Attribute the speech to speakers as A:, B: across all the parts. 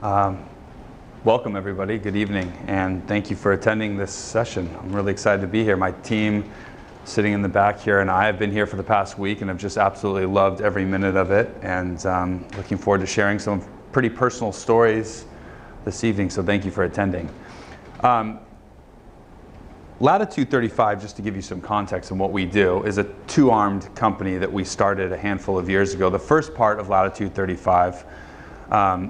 A: Welcome everybody, good evening, and thank you for attending this session. I'm really excited to be here. My team sitting in the back here and I have been here for the past week and have just absolutely loved every minute of it, and looking forward to sharing some pretty personal stories this evening, so thank you for attending. Latitude 35, just to give you some context on what we do, is a two-armed company that we started a handful of years ago. The first part of Latitude 35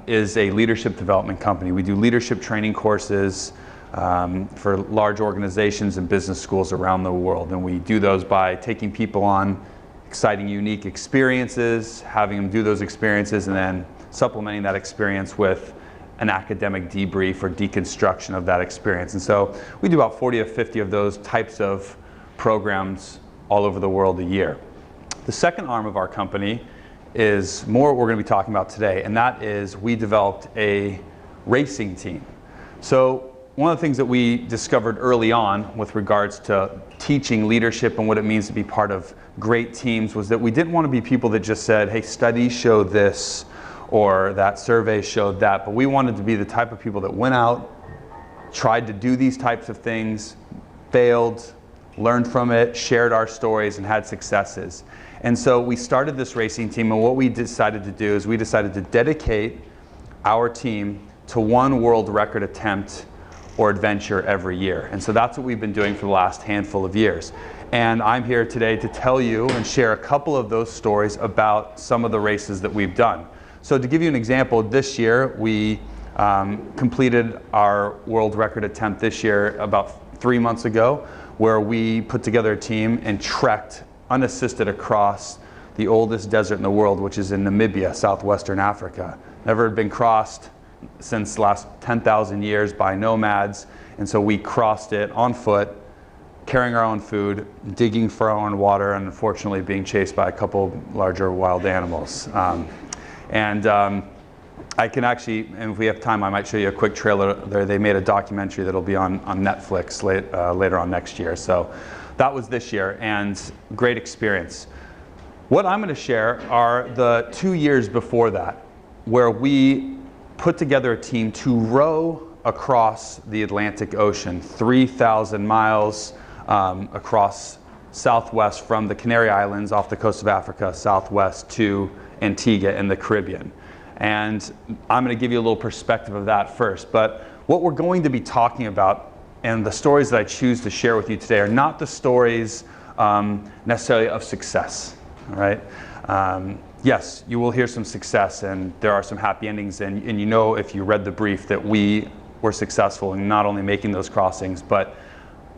A: is a leadership development company. We do leadership training courses for large organizations and business schools around the world. And we do those by taking people on exciting, unique experiences, having them do those experiences, and then supplementing that experience with an academic debrief or deconstruction of that experience. And so we do about 40 to 50 of those types of programs all over the world a year. The second arm of our company is more what we're going to be talking about today, and that is we developed a racing team. So one of the things that we discovered early on with regards to teaching leadership and what it means to be part of great teams was that we didn't want to be people that just said, hey, studies show this or that survey showed that, but we wanted to be the type of people that went out, tried to do these types of things, failed, learned from it, shared our stories, and had successes. And so we started this racing team, and what we decided to do is we decided to dedicate our team to one world record attempt or adventure every year. And so that's what we've been doing for the last handful of years. And I'm here today to tell you and share a couple of those stories about some of the races that we've done. So to give you an example, this year we completed our world record attempt this year about 3 months ago, where we put together a team and trekked unassisted across the oldest desert in the world, which is in Namibia, southwestern Africa. Never had been crossed since the last 10,000 years by nomads, and so we crossed it on foot, carrying our own food, digging for our own water, and unfortunately being chased by a couple larger wild animals. I can actually, and if we have time, I might show you a quick trailer there. They made a documentary that'll be on Netflix later on next year. So that was this year, and great experience. What I'm going to share are the 2 years before that, where we put together a team to row across the Atlantic Ocean, 3,000 miles across southwest from the Canary Islands off the coast of Africa, southwest to Antigua in the Caribbean. And I'm going to give you a little perspective of that first. But what we're going to be talking about and the stories that I choose to share with you today are not the stories necessarily of success. All right? Yes, you will hear some success, and there are some happy endings, and you know if you read the brief that we were successful in not only making those crossings, but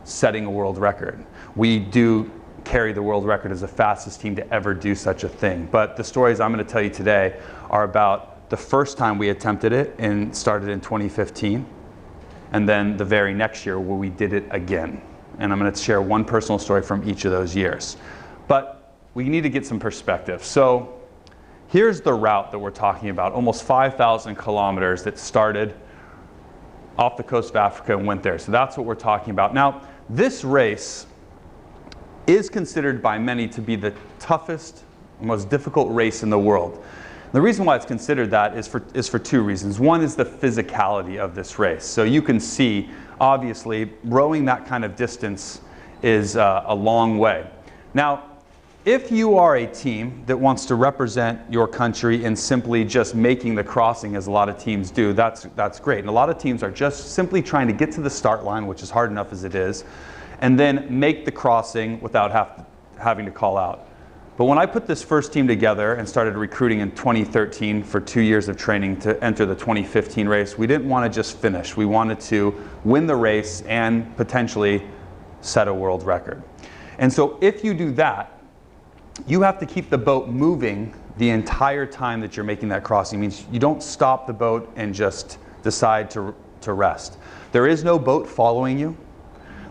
A: setting a world record. We do carry the world record as the fastest team to ever do such a thing. But the stories I'm going to tell you today are about the first time we attempted it and started in 2015, and then the very next year where we did it again. And I'm going to share one personal story from each of those years. But we need to get some perspective. So here's the route that we're talking about, almost 5,000 kilometers that started off the coast of Africa and went there. So that's what we're talking about. Now, this race is considered by many to be the toughest, most difficult race in the world. The reason why it's considered that is for two reasons. One is the physicality of this race. So you can see, obviously, rowing that kind of distance is a long way. Now, if you are a team that wants to represent your country in simply just making the crossing, as a lot of teams do, that's great. And a lot of teams are just simply trying to get to the start line, which is hard enough as it is, and then make the crossing without having to call out. But when I put this first team together and started recruiting in 2013 for 2 years of training to enter the 2015 race, we didn't want to just finish. We wanted to win the race and potentially set a world record. And so if you do that, you have to keep the boat moving the entire time that you're making that crossing. It means you don't stop the boat and just decide to rest. There is no boat following you.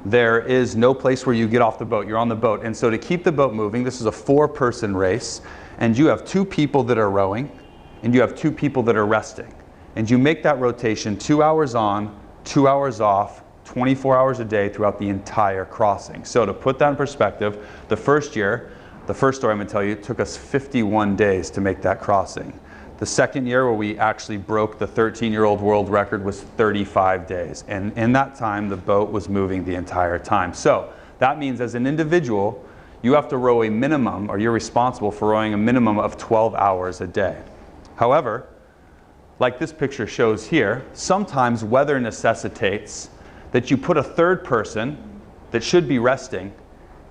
A: There is no place where you get off the boat. You're on the boat. And so to keep the boat moving, this is a 4-person race, and you have 2 people that are rowing, and you have 2 people that are resting. And you make that rotation 2 hours on, 2 hours off, 24 hours a day throughout the entire crossing. So to put that in perspective, the first year, the first story I'm going to tell you, it took us 51 days to make that crossing. The second year, where we actually broke the 13-year-old world record, was 35 days. And in that time, the boat was moving the entire time. So that means as an individual, you have to row a minimum, or you're responsible for rowing a minimum of 12 hours a day. However, like this picture shows here, sometimes weather necessitates that you put a third person that should be resting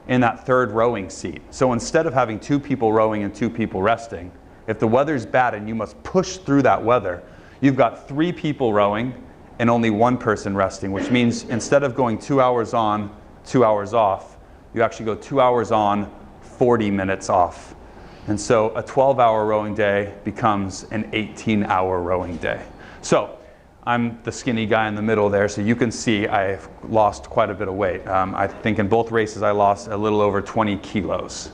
A: in that third rowing seat. So instead of having 2 people rowing and 2 people resting, if the weather's bad and you must push through that weather, you've got 3 people rowing and only 1 person resting, which means instead of going 2 hours on, 2 hours off, you actually go 2 hours on, 40 minutes off. And so a 12-hour rowing day becomes an 18-hour rowing day. So I'm the skinny guy in the middle there, so you can see I've lost quite a bit of weight. I think in both races I lost a little over 20 kilos.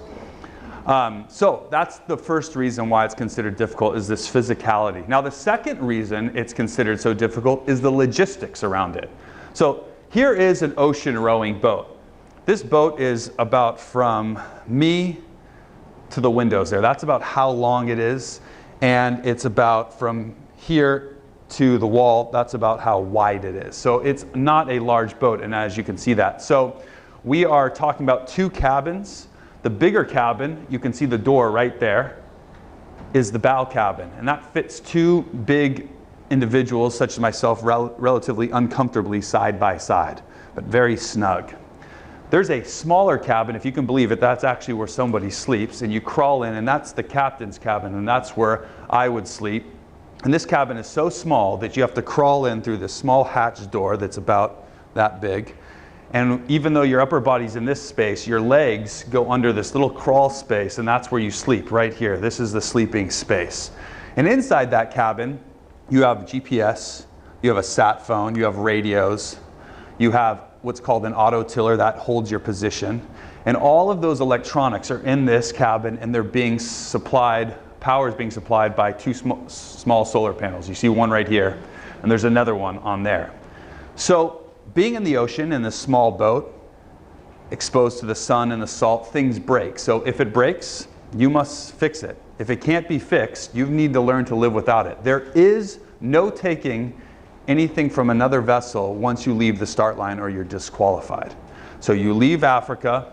A: So that's the first reason why it's considered difficult, is this physicality. Now the second reason it's considered so difficult is the logistics around it. So here is an ocean rowing boat. This boat is about from me to the windows there. That's about how long it is. And it's about from here to the wall, that's about how wide it is. So it's not a large boat, and as you can see that. So we are talking about 2 cabins. The bigger cabin, you can see the door right there, is the bow cabin. And that fits 2 big individuals, such as myself, relatively uncomfortably side by side, but very snug. There's a smaller cabin, if you can believe it, that's actually where somebody sleeps, and you crawl in, and that's the captain's cabin, and that's where I would sleep. And this cabin is so small that you have to crawl in through this small hatch door that's about that big. And even though your upper body's in this space, your legs go under this little crawl space, and that's where you sleep, right here. This is the sleeping space. And inside that cabin, you have GPS, you have a sat phone, you have radios, you have what's called an auto tiller that holds your position. And all of those electronics are in this cabin, and they're being supplied, power is being supplied by 2 small solar panels. You see one right here, and there's another one on there. So being in the ocean in this small boat, exposed to the sun and the salt, things break. So if it breaks, you must fix it. If it can't be fixed, you need to learn to live without it. There is no taking anything from another vessel once you leave the start line, or you're disqualified. So you leave Africa,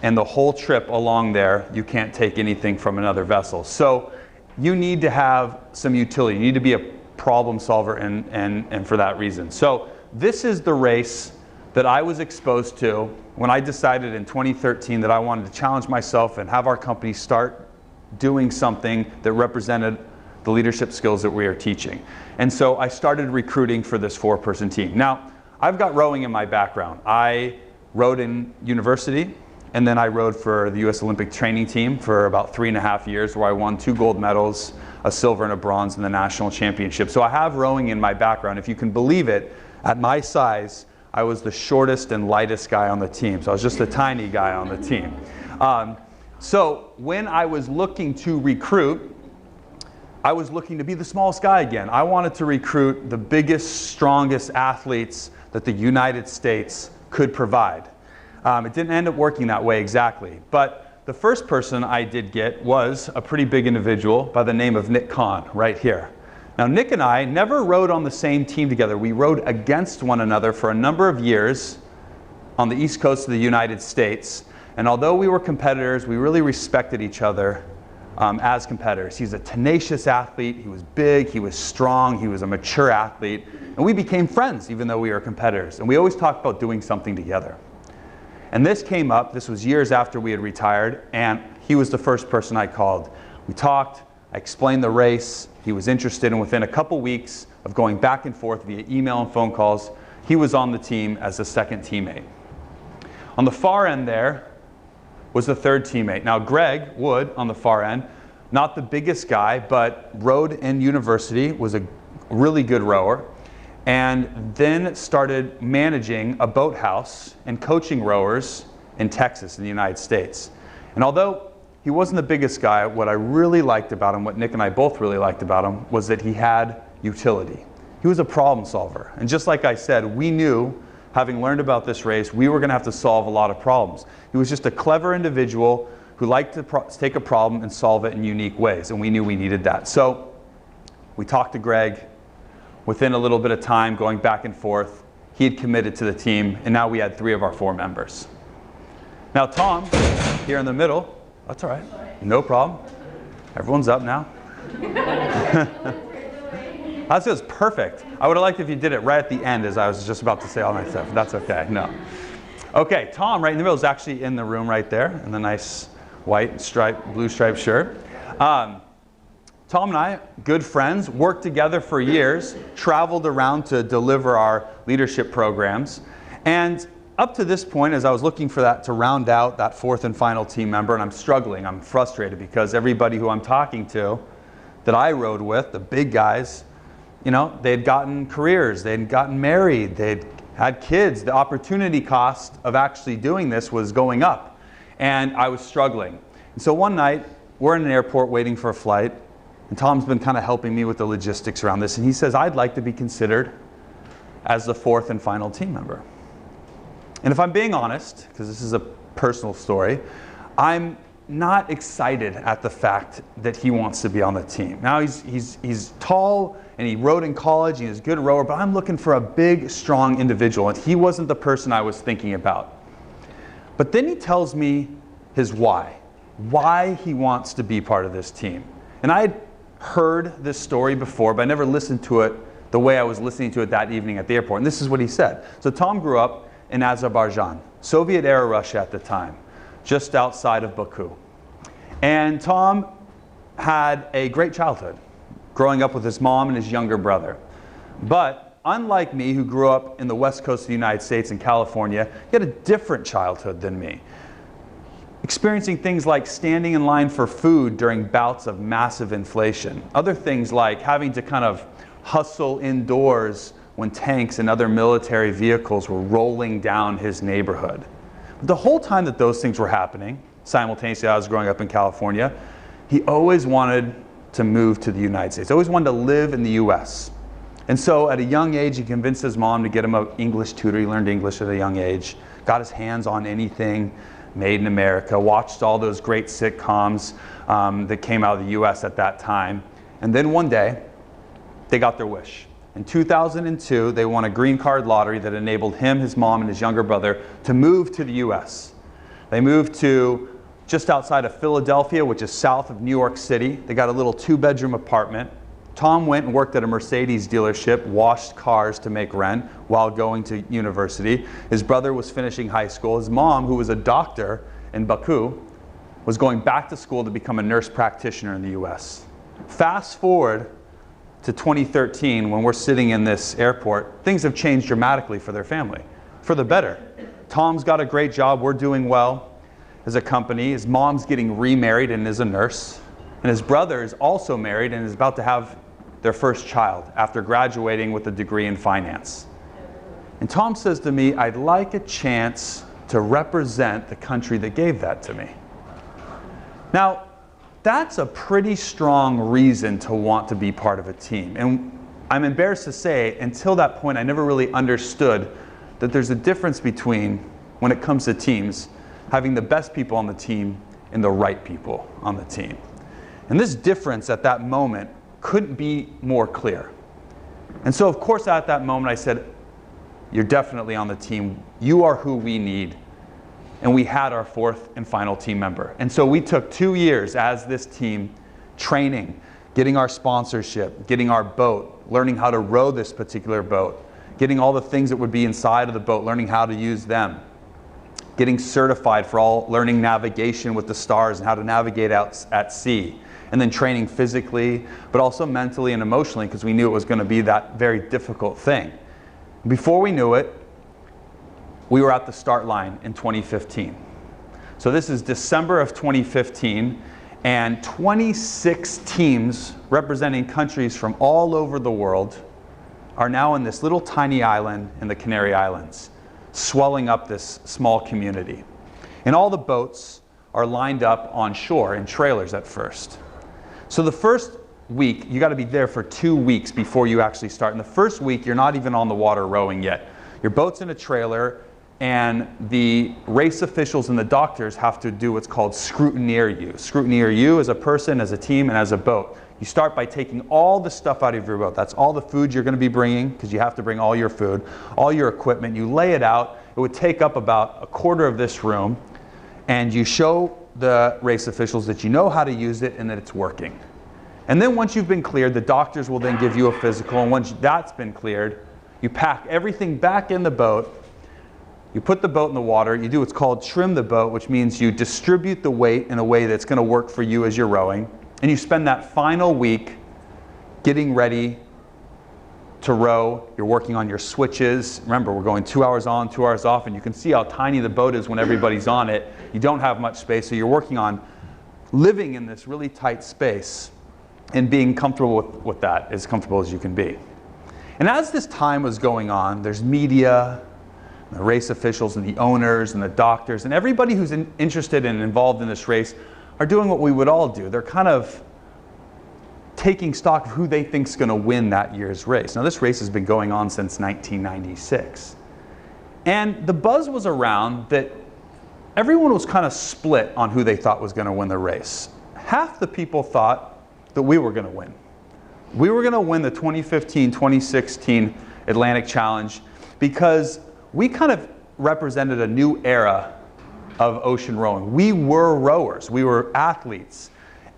A: and the whole trip along there, you can't take anything from another vessel. So you need to have some utility. You need to be a problem solver, and for that reason. So this is the race that I was exposed to when I decided in 2013 that I wanted to challenge myself and have our company start doing something that represented the leadership skills that we are teaching. And so I started recruiting for this 4-person team. Now, I've got rowing in my background. I rowed in university, and then I rowed for the U.S. Olympic training team for about 3.5 years, where I won 2 gold medals, a silver and a bronze in the national championship. So I have rowing in my background. If you can believe it, at my size, I was the shortest and lightest guy on the team. So I was just a tiny guy on the team. So when I was looking to recruit, I was looking to be the smallest guy again. I wanted to recruit the biggest, strongest athletes that the United States could provide. It didn't end up working that way exactly. But the first person I did get was a pretty big individual by the name of Nick Kahn, right here. Now, Nick and I never rowed on the same team together. We rowed against one another for a number of years on the East Coast of the United States. And although we were competitors, we really respected each other as competitors. He's a tenacious athlete. He was big. He was strong. He was a mature athlete. And we became friends, even though we were competitors. And we always talked about doing something together. And this came up. This was years after we had retired. And he was the first person I called. We talked. I explained the race. He was interested, and within a couple weeks of going back and forth via email and phone calls, he was on the team as the 2nd teammate. On the far end there was the 3rd teammate. Now, Greg Wood on the far end, not the biggest guy, but rowed in university, was a really good rower, and then started managing a boathouse and coaching rowers in Texas in the United States. And although he wasn't the biggest guy, what I really liked about him, what Nick and I both really liked about him, was that he had utility. He was a problem solver. And just like I said, we knew, having learned about this race, we were going to have to solve a lot of problems. He was just a clever individual who liked to take a problem and solve it in unique ways, and we knew we needed that. So we talked to Greg. Within a little bit of time, going back and forth, he had committed to the team, and now we had 3 of our 4 members. Now Tom, here in the middle, that's all right, no problem. Everyone's up now. That was perfect. I would have liked if you did it right at the end as I was just about to say all my stuff. That's okay, no. Okay, Tom right in the middle is actually in the room right there in the nice white striped, blue striped shirt. Tom and I, good friends, worked together for years, traveled around to deliver our leadership programs. And up to this point, as I was looking for that to round out that 4th and final team member, and I'm struggling, I'm frustrated because everybody who I'm talking to that I rode with, the big guys, you know, they'd gotten careers, they'd gotten married, they'd had kids. The opportunity cost of actually doing this was going up, and I was struggling. And so one night, we're in an airport waiting for a flight, and Tom's been kind of helping me with the logistics around this, and he says, I'd like to be considered as the 4th and final team member. And if I'm being honest, because this is a personal story, I'm not excited at the fact that he wants to be on the team. Now he's tall and he rowed in college and he's a good rower, but I'm looking for a big, strong individual, and he wasn't the person I was thinking about. But then he tells me his why he wants to be part of this team. And I'd heard this story before, but I never listened to it the way I was listening to it that evening at the airport. And this is what he said. So Tom grew up in Azerbaijan, Soviet-era Russia at the time, just outside of Baku. And Tom had a great childhood, growing up with his mom and his younger brother. But unlike me, who grew up in the west coast of the United States in California, he had a different childhood than me. Experiencing things like standing in line for food during bouts of massive inflation. Other things like having to kind of hustle indoors when tanks and other military vehicles were rolling down his neighborhood. But the whole time that those things were happening, simultaneously I was growing up in California, he always wanted to move to the United States, always wanted to live in the US. And so at a young age, he convinced his mom to get him an English tutor. He learned English at a young age, got his hands on anything made in America, watched all those great sitcoms that came out of the US at that time. And then one day, they got their wish. In 2002, they won a green card lottery that enabled him, his mom, and his younger brother to move to the US. They moved to just outside of Philadelphia, which is south of New York City. They got a little 2-bedroom apartment. Tom went and worked at a Mercedes dealership, washed cars to make rent while going to university. His brother was finishing high school. His mom, who was a doctor in Baku, was going back to school to become a nurse practitioner in the US. Fast forward to 2013, when we're sitting in this airport, things have changed dramatically for their family, for the better. Tom's got a great job, we're doing well as a company. His mom's getting remarried and is a nurse. And his brother is also married and is about to have their first child after graduating with a degree in finance. And Tom says to me, I'd like a chance to represent the country that gave that to me. Now, that's a pretty strong reason to want to be part of a team. And I'm embarrassed to say, until that point, I never really understood that there's a difference between, when it comes to teams, having the best people on the team and the right people on the team. And this difference at that moment couldn't be more clear. And so, of course, at that moment, I said, you're definitely on the team. You are who we need. And we had our 4th and final team member. And so we took 2 years as this team, training, getting our sponsorship, getting our boat, learning how to row this particular boat, getting all the things that would be inside of the boat, learning how to use them, getting certified for all, learning navigation with the stars and how to navigate out at sea, and then training physically, but also mentally and emotionally, because we knew it was going to be that very difficult thing. Before we knew it, we were at the start line in 2015. So this is December of 2015, and 26 teams representing countries from all over the world are now in this little tiny island in the Canary Islands, swelling up this small community. And all the boats are lined up on shore in trailers at first. So the first week, you got to be there for 2 weeks before you actually start. In the first week, you're not even on the water rowing yet. Your boat's in a trailer, and the race officials and the doctors have to do what's called scrutineer you. Scrutineer you as a person, as a team, and as a boat. You start by taking all the stuff out of your boat. That's all the food you're going to be bringing, because you have to bring all your food, all your equipment. You lay it out. It would take up about a quarter of this room, and you show the race officials that you know how to use it and that it's working. And then once you've been cleared, the doctors will then give you a physical, and once that's been cleared, you pack everything back in the boat. You put the boat in the water. You do what's called trim the boat, which means you distribute the weight in a way that's going to work for you as you're rowing. And you spend that final week getting ready to row. You're working on your switches. Remember, we're going 2 hours on, 2 hours off, and you can see how tiny the boat is when everybody's on it. You don't have much space, so you're working on living in this really tight space and being comfortable with that, as comfortable as you can be. And as this time was going on, there's media, the race officials and the owners and the doctors and everybody who's interested and involved in this race are doing what we would all do. They're kind of taking stock of who they think is going to win that year's race. Now, this race has been going on since 1996. And the buzz was around that everyone was kind of split on who they thought was going to win the race. Half the people thought that we were going to win. We were going to win the 2015-2016 Atlantic Challenge because we kind of represented a new era of ocean rowing. We were rowers. We were athletes.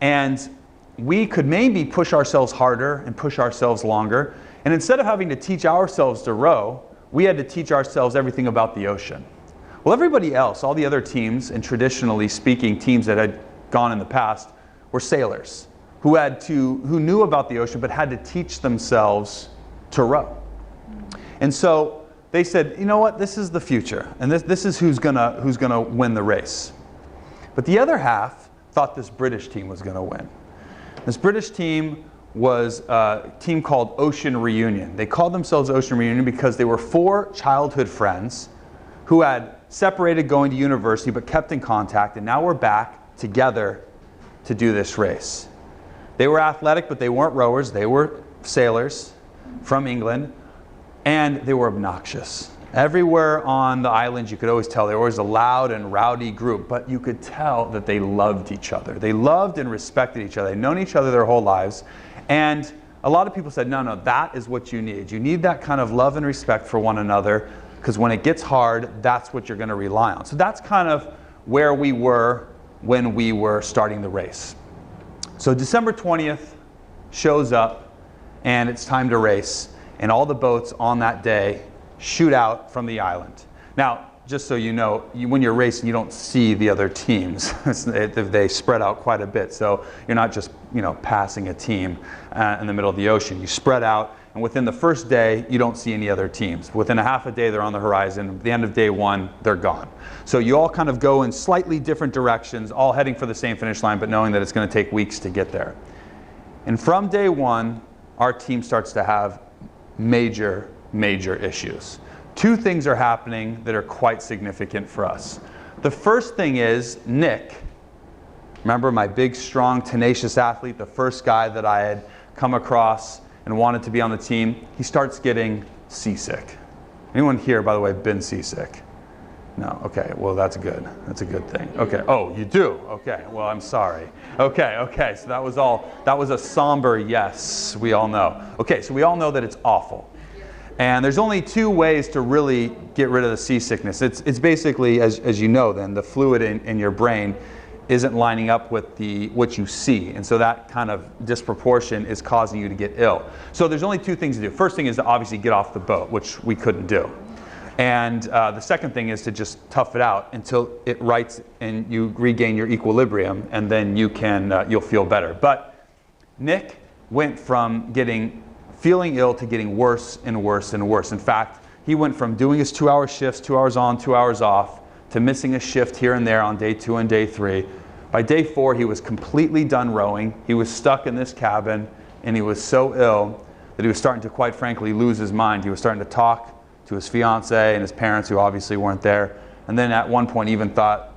A: And we could maybe push ourselves harder and push ourselves longer. And instead of having to teach ourselves to row, we had to teach ourselves everything about the ocean. Well, everybody else, all the other teams, and traditionally speaking, teams that had gone in the past, were sailors who knew about the ocean but had to teach themselves to row. And so they said, you know what, this is the future, and this is who's gonna win the race. But the other half thought this British team was gonna win. This British team was a team called Ocean Reunion. They called themselves Ocean Reunion because they were 4 childhood friends who had separated going to university but kept in contact, and now we're back together to do this race. They were athletic, but they weren't rowers. They were sailors from England, and they were obnoxious. Everywhere on the island, you could always tell they were always a loud and rowdy group, but you could tell that they loved each other. They loved and respected each other. They'd known each other their whole lives, and a lot of people said, no, that is what you need. You need that kind of love and respect for one another, because when it gets hard, that's what you're going to rely on. So that's kind of where we were when we were starting the race. So December 20th shows up, and it's time to race, and all the boats on that day shoot out from the island. Now, just so you know, when you're racing, you don't see the other teams. They spread out quite a bit, so you're not just passing a team in the middle of the ocean. You spread out, and within the first day, you don't see any other teams. Within a half a day, they're on the horizon. At the end of day 1, they're gone. So you all kind of go in slightly different directions, all heading for the same finish line, but knowing that it's going to take weeks to get there. And from day 1, our team starts to have major issues. 2 things are happening that are quite significant for us. The first thing is Nick, remember my big, strong, tenacious athlete, the first guy that I had come across and wanted to be on the team, he starts getting seasick. Anyone here, by the way, been seasick? No, okay, well that's good. That's a good thing. Okay, oh, you do? Okay, well I'm sorry. Okay, so that was a somber yes, we all know. Okay, so we all know that it's awful. And there's only 2 ways to really get rid of the seasickness. It's basically, as you know then, the fluid in your brain isn't lining up with what you see. And so that kind of disproportion is causing you to get ill. So there's only 2 things to do. First thing is to obviously get off the boat, which we couldn't do. And the second thing is to just tough it out until it rights and you regain your equilibrium, and then you'll feel better. But Nick went from feeling ill to getting worse and worse and worse. In fact, he went from doing his 2-hour shifts, 2 hours on, 2 hours off, to missing a shift here and there on day 2 and day 3. By day 4, he was completely done rowing. He was stuck in this cabin, and he was so ill that he was starting to, quite frankly, lose his mind. He was starting to talk to his fiancée and his parents, who obviously weren't there, and then at one point even thought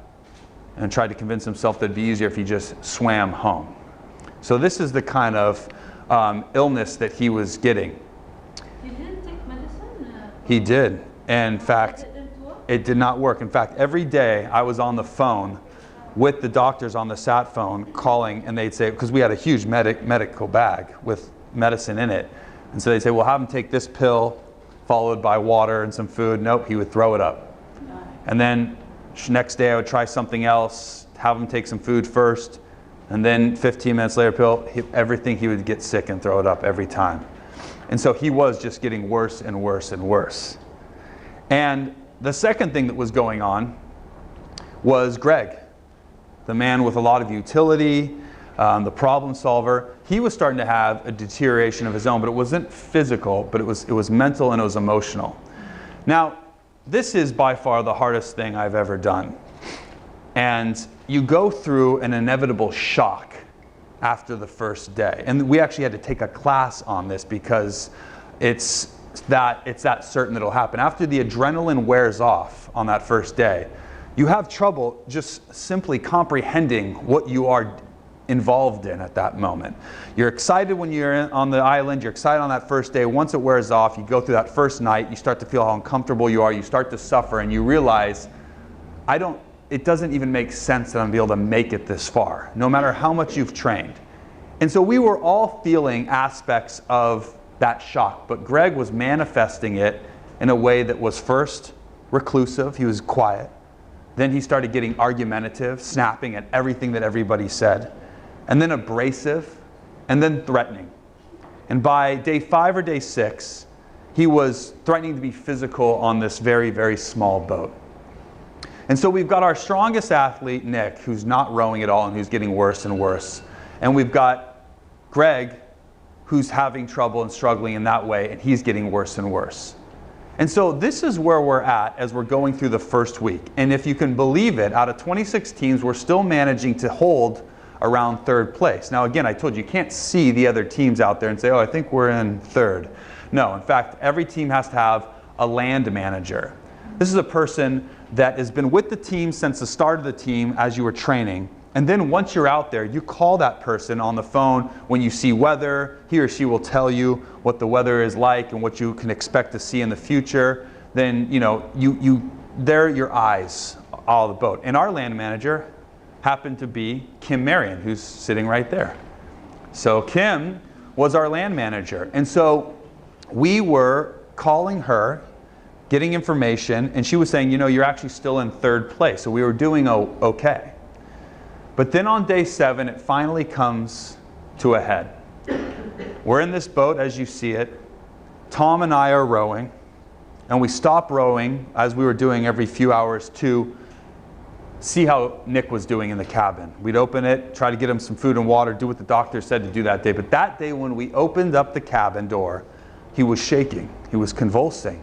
A: and tried to convince himself that it'd be easier if he just swam home. So this is the kind of illness that he was getting.
B: He didn't take medicine?
A: He did. And in fact, It did not work. In fact, every day I was on the phone with the doctors on the sat phone calling, and they'd say, because we had a huge medical bag with medicine in it, and so they'd say, well, have him take this pill followed by water and some food. Nope, he would throw it up. And then next day I would try something else, have him take some food first, and then 15 minutes later, pill, everything, he would get sick and throw it up every time. And so he was just getting worse and worse and worse. And the second thing that was going on was Greg, the man with a lot of utility, the problem solver. He was starting to have a deterioration of his own, but it wasn't physical, but it was mental and it was emotional. Now, this is by far the hardest thing I've ever done. And you go through an inevitable shock after the first day. And we actually had to take a class on this because it's that certain that it'll happen. After the adrenaline wears off on that first day, you have trouble just simply comprehending what you are involved in at that moment. You're excited when you're on the island, you're excited on that first day. Once it wears off, you go through that first night, you start to feel how uncomfortable you are, you start to suffer, and you realize, it doesn't even make sense that I'm going to be able to make it this far, no matter how much you've trained. And so we were all feeling aspects of that shock, but Greg was manifesting it in a way that was first reclusive, he was quiet. Then he started getting argumentative, snapping at everything that everybody said, and then abrasive, and then threatening. And by day 5 or day 6, he was threatening to be physical on this very, very small boat. And so we've got our strongest athlete, Nick, who's not rowing at all and who's getting worse and worse. And we've got Greg, who's having trouble and struggling in that way, and he's getting worse and worse. And so this is where we're at as we're going through the first week. And if you can believe it, out of 26 teams, we're still managing to hold around 3rd place. Now again, I told you, you can't see the other teams out there and say, oh, I think we're in 3rd. No, in fact, every team has to have a land manager. This is a person that has been with the team since the start of the team as you were training. And then once you're out there, you call that person on the phone when you see weather. He or she will tell you what the weather is like and what you can expect to see in the future. Then, they're your eyes all the boat. And our land manager happened to be Kim Marion, who's sitting right there. So Kim was our land manager. And so we were calling her, getting information, and she was saying, you're actually still in 3rd place. So we were doing okay. But then on day 7, it finally comes to a head. We're in this boat as you see it. Tom and I are rowing, and we stop rowing as we were doing every few hours to see how Nick was doing in the cabin. We'd open it, try to get him some food and water, do what the doctor said to do that day. But that day when we opened up the cabin door, he was shaking, he was convulsing.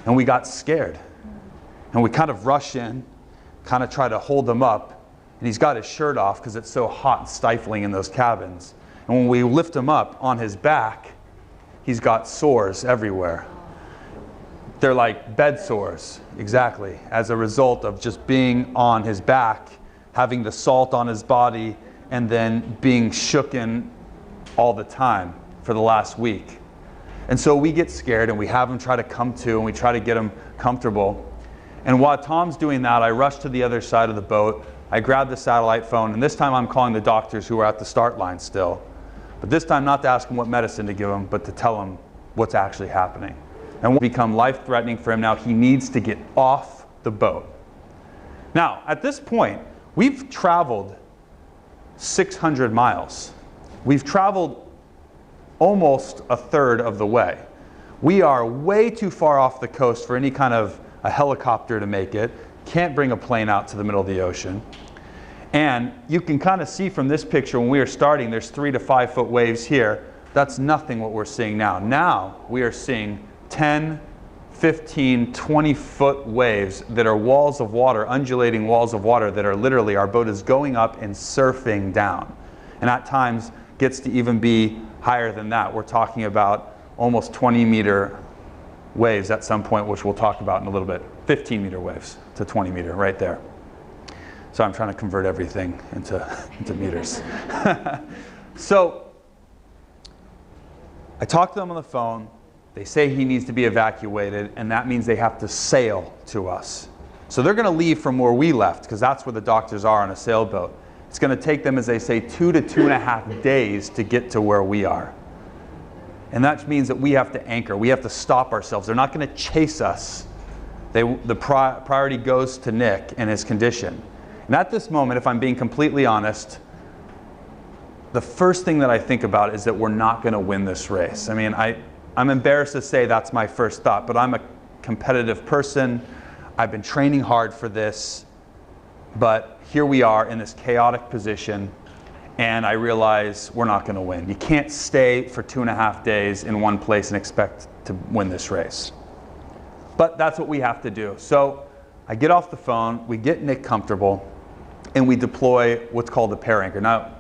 A: And we got scared. And we kind of rush in, kind of try to hold him up. And he's got his shirt off because it's so hot and stifling in those cabins. And when we lift him up on his back, he's got sores everywhere. They're like bed sores, exactly, as a result of just being on his back, having the salt on his body, and then being shooken all the time for the last week. And so we get scared and we have him try to come to and we try to get him comfortable. And while Tom's doing that, I rush to the other side of the boat. I grab the satellite phone, and this time I'm calling the doctors who are at the start line still. But this time not to ask him what medicine to give him, but to tell him what's actually happening. And will become life-threatening for him now. He needs to get off the boat. Now, at this point, we've traveled 600 miles. We've traveled almost a third of the way. We are way too far off the coast for any kind of a helicopter to make it. Can't bring a plane out to the middle of the ocean. And you can kind of see from this picture when we were starting, there's 3 to 5 foot waves here. That's nothing what we're seeing now. Now we are seeing 10, 15, 20 foot waves that are walls of water, undulating walls of water that are literally, our boat is going up and surfing down. And at times gets to even be higher than that. We're talking about almost 20-meter waves at some point, which we'll talk about in a little bit. 15-meter waves to 20-meter right there. So I'm trying to convert everything into meters. So I talked to them on the phone. They say he needs to be evacuated, and that means they have to sail to us. So they're going to leave from where we left, because that's where the doctors are on a sailboat. It's going to take them, as they say, 2 to 2.5 days to get to where we are. And that means that we have to anchor. We have to stop ourselves. They're not going to chase us. The priority goes to Nick and his condition. And at this moment, if I'm being completely honest, the first thing that I think about is that we're not going to win this race. I mean, I'm embarrassed to say that's my first thought, but I'm a competitive person. I've been training hard for this, but here we are in this chaotic position, and I realize we're not going to win. You can't stay for 2.5 days in one place and expect to win this race. But that's what we have to do. So I get off the phone, we get Nick comfortable, and we deploy what's called a pair anchor. Now,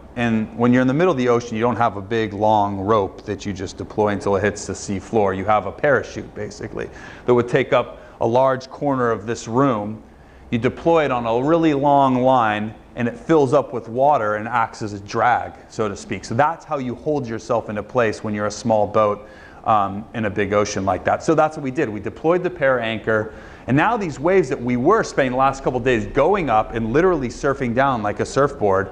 A: when you're in the middle of the ocean, you don't have a big long rope that you just deploy until it hits the sea floor. You have a parachute, basically, that would take up a large corner of this room. You deploy it on a really long line, and it fills up with water and acts as a drag, so to speak. So that's how you hold yourself into place when you're a small boat in a big ocean like that. So that's what we did. We deployed the pair anchor, and now these waves that we were spending the last couple of days going up and literally surfing down like a surfboard,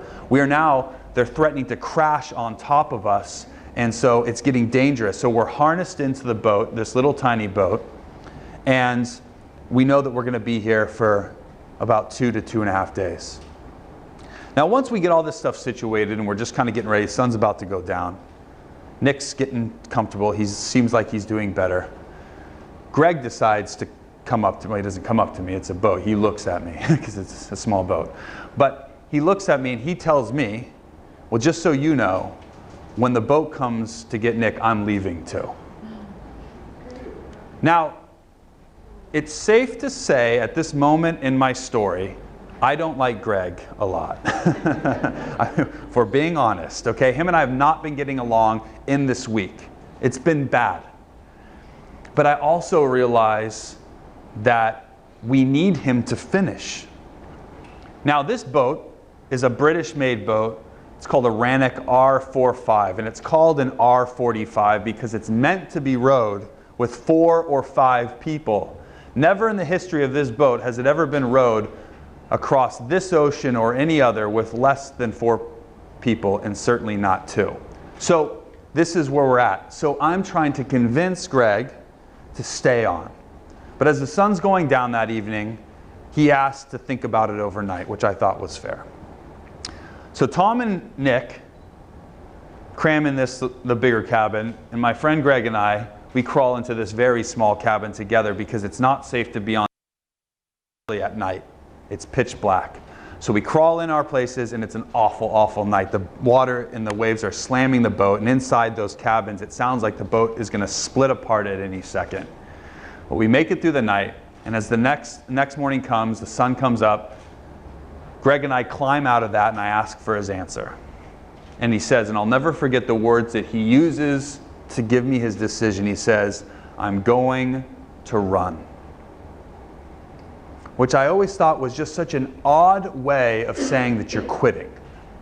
A: they're threatening to crash on top of us, and so it's getting dangerous. So we're harnessed into the boat, this little tiny boat, and we know that we're going to be here for about 2 to 2.5 days. Now, once we get all this stuff situated and we're just kind of getting ready, the sun's about to go down, Nick's getting comfortable, he seems like he's doing better. Greg decides to come up to me. He doesn't come up to me, it's a boat. He looks at me because it's a small boat. But he looks at me and he tells me, well, just so you know, when the boat comes to get Nick, I'm leaving too. Now, it's safe to say at this moment in my story, I don't like Greg a lot. For being honest, okay? Him and I have not been getting along in this week. It's been bad. But I also realize that we need him to finish. Now, this boat is a British-made boat. It's called a Rannoch R45, and it's called an R45 because it's meant to be rowed with 4 or 5 people. Never in the history of this boat has it ever been rowed across this ocean or any other with less than 4 people, and certainly not 2. So this is where we're at. So I'm trying to convince Greg to stay on. But as the sun's going down that evening, he asked to think about it overnight, which I thought was fair. So Tom and Nick cram in the bigger cabin, and my friend Greg and I, we crawl into this very small cabin together because it's not safe to be on at night. It's pitch black. So we crawl in our places, and it's an awful, awful night. The water and the waves are slamming the boat, and inside those cabins, it sounds like the boat is going to split apart at any second. But we make it through the night, and as the next morning comes, the sun comes up, Greg and I climb out of that, and I ask for his answer. And he says, and I'll never forget the words that he uses to give me his decision. He says, I'm going to run. Which I always thought was just such an odd way of saying that you're quitting.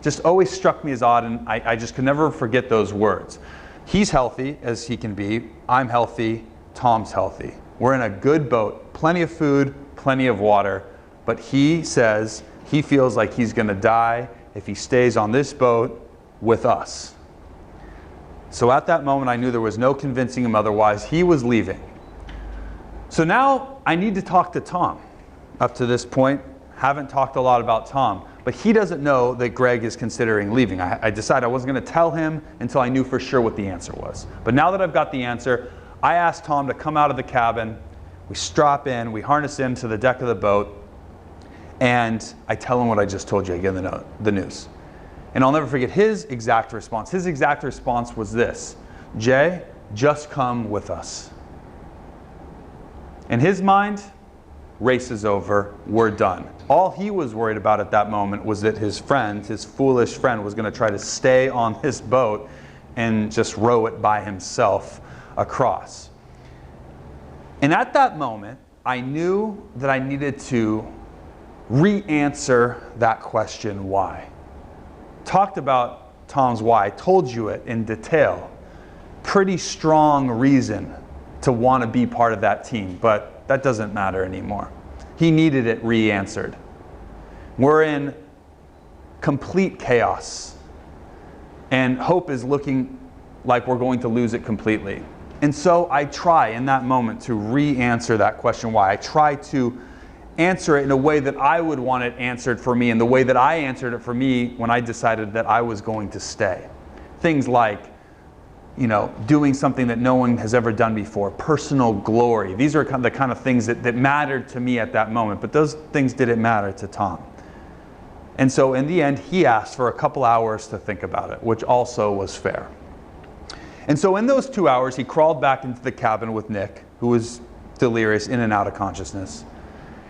A: Just always struck me as odd, and I just could never forget those words. He's healthy as he can be. I'm healthy. Tom's healthy. We're in a good boat. Plenty of food, plenty of water. But he says he feels like he's going to die if he stays on this boat with us. So at that moment, I knew there was no convincing him otherwise. He was leaving. So now I need to talk to Tom. Up to this point, haven't talked a lot about Tom. But he doesn't know that Greg is considering leaving. I decided I wasn't going to tell him until I knew for sure what the answer was. But now that I've got the answer, I asked Tom to come out of the cabin. We strap in, we harness into the deck of the boat, and I tell him what I just told you. I give him the news. And I'll never forget his exact response. His exact response was this: Jay, just come with us. In his mind, race is over, we're done. All he was worried about at that moment was that his friend, his foolish friend, was going to try to stay on his boat and just row it by himself across. And at that moment, I knew that I needed to re-answer that question, why. Talked about Tom's why, told you it in detail. Pretty strong reason to want to be part of that team, but that doesn't matter anymore. He needed it re-answered. We're in complete chaos, and hope is looking like we're going to lose it completely. And so I try in that moment to re-answer that question why. I try to answer it in a way that I would want it answered for me, and the way that I answered it for me when I decided that I was going to stay. Things like, doing something that no one has ever done before, personal glory. These are the kind of things that mattered to me at that moment, but those things didn't matter to Tom. And so in the end, he asked for a couple hours to think about it, which also was fair. And so in those 2 hours, he crawled back into the cabin with Nick, who was delirious, in and out of consciousness.